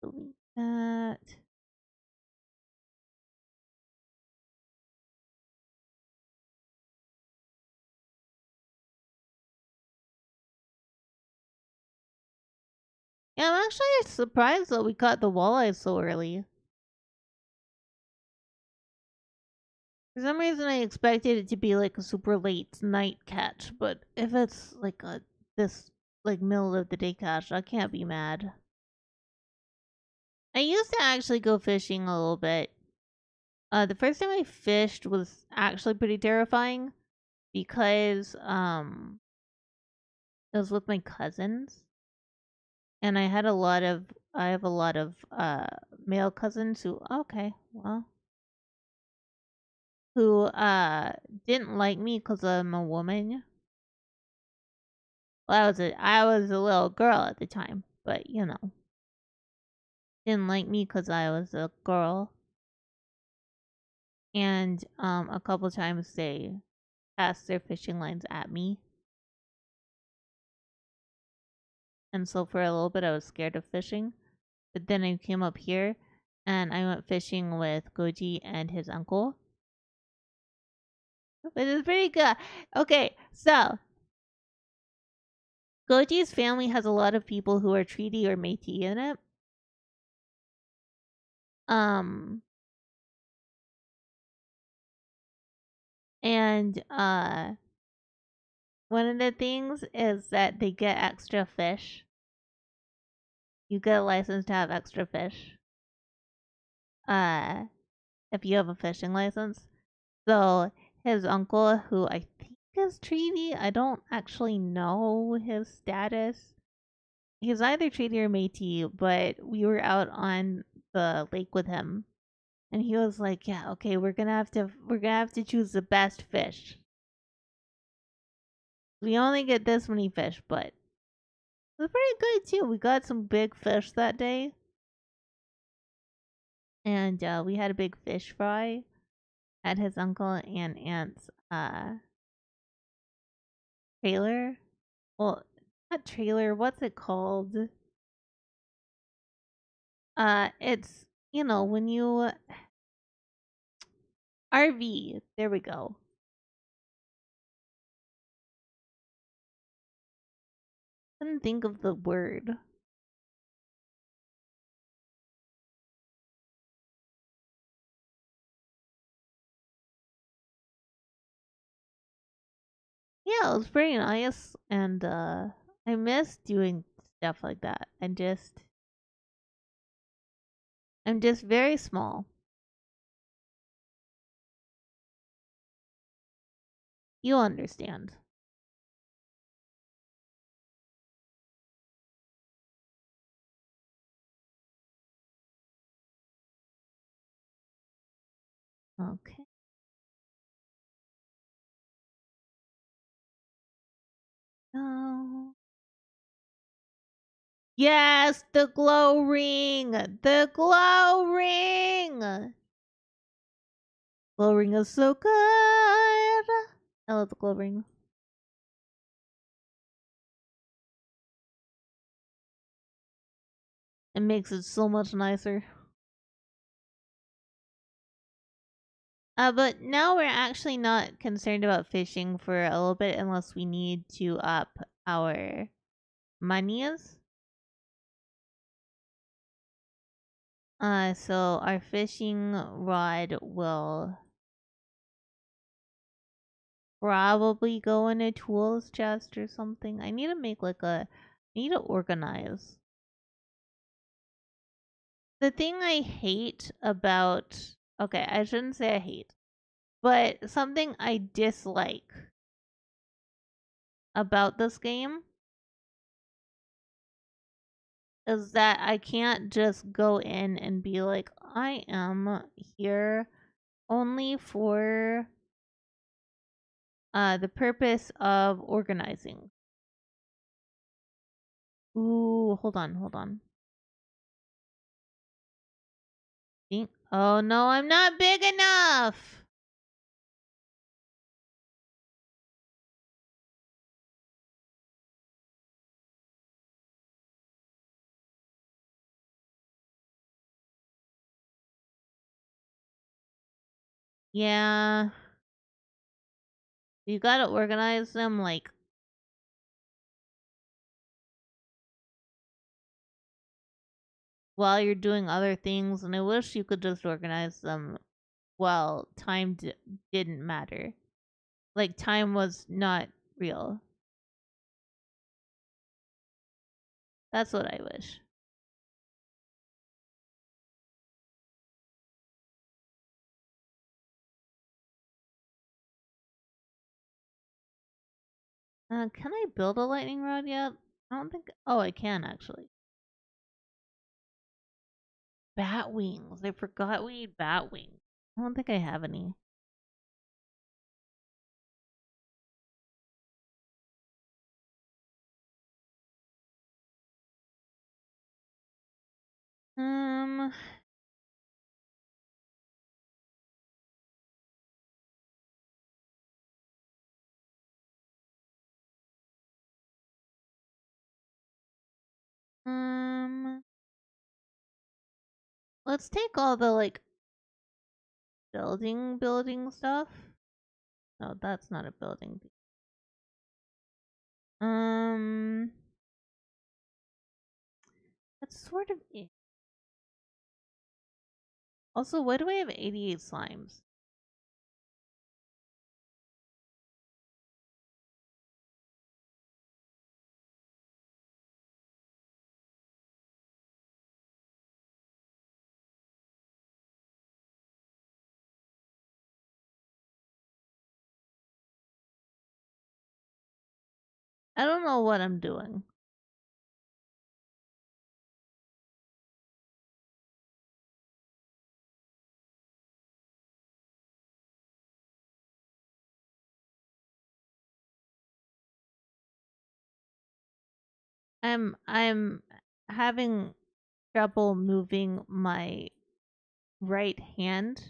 Speaker 1: Delete that. Yeah, I'm actually surprised that we caught the walleye so early. For some reason, I expected it to be like a super late night catch, but if it's like this like middle of the day catch, I can't be mad. I used to actually go fishing a little bit. The first time I fished was actually pretty terrifying because it was with my cousins, and I have a lot of male cousins who didn't like me because I'm a woman. Well, I was a little girl at the time, but you know, didn't like me because I was a girl. And a couple times they cast their fishing lines at me, and so for a little bit I was scared of fishing. But then I came up here, and I went fishing with Goji and his uncle, which is pretty good. Okay, so Goji's family has a lot of people who are treaty or Métis in it. And one of the things is that they get extra fish. You get a license to have extra fish. If you have a fishing license. So his uncle, who I think is treaty, I don't actually know his status. He's either treaty or Métis, but we were out on the lake with him, and he was like, "Yeah, okay, we're gonna have to choose the best fish. We only get this many fish, but it was pretty good too. We got some big fish that day, and we had a big fish fry at his uncle and aunt's trailer. Well, not trailer. What's it called? It's when you RV. There we go. Couldn't think of the word. Yeah, it was pretty nice, and I miss doing stuff like that. I'm just very small. You understand. Okay. Oh. Yes, the glow ring! The glow ring! Glow ring is so good! I love the glow ring. It makes it so much nicer. But now we're actually not concerned about fishing for a little bit unless we need to up our monies. So our fishing rod will probably go in a tools chest or something. I need to make like I need to organize. The thing I hate about, okay, I shouldn't say I hate, but something I dislike about this game is that I can't just go in and be like, I am here only for the purpose of organizing. Ooh, hold on. Oh no, I'm not big enough! Yeah. You gotta organize them like while you're doing other things, and I wish you could just organize them while time didn't matter. Like time was not real. That's what I wish. Can I build a lightning rod yet? I don't think. Oh, I can actually. Bat wings. I forgot we need bat wings. I don't think I have any. Um. Let's take all the like building stuff. No, that's not a building. That's sort of it. Also, why do I have 88 slimes? I don't know what I'm doing. I'm having trouble moving my right hand.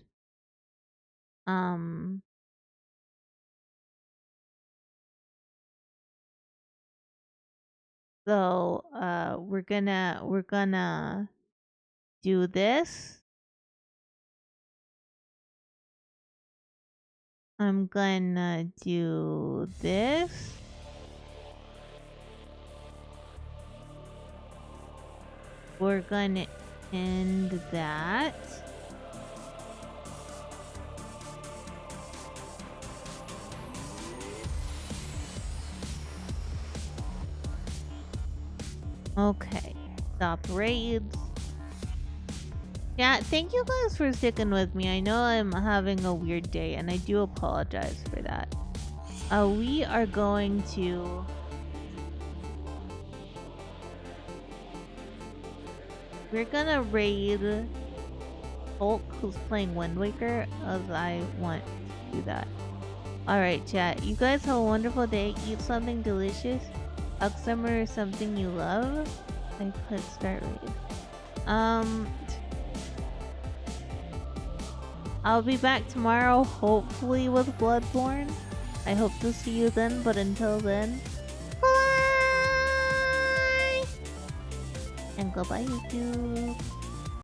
Speaker 1: So we're gonna do this. I'm gonna do this. We're gonna end that. Okay. Stop raids. Yeah, thank you guys for sticking with me. I know I'm having a weird day and I do apologize for that. We are going to... We're gonna raid Hulk, who's playing Wind Waker, as I want to do that. Alright, chat. You guys have a wonderful day. Eat something delicious. Hug summer something you love. I click start raid. I'll be back tomorrow, hopefully with Bloodborne. I hope to see you then, but until then, bye! And goodbye, YouTube.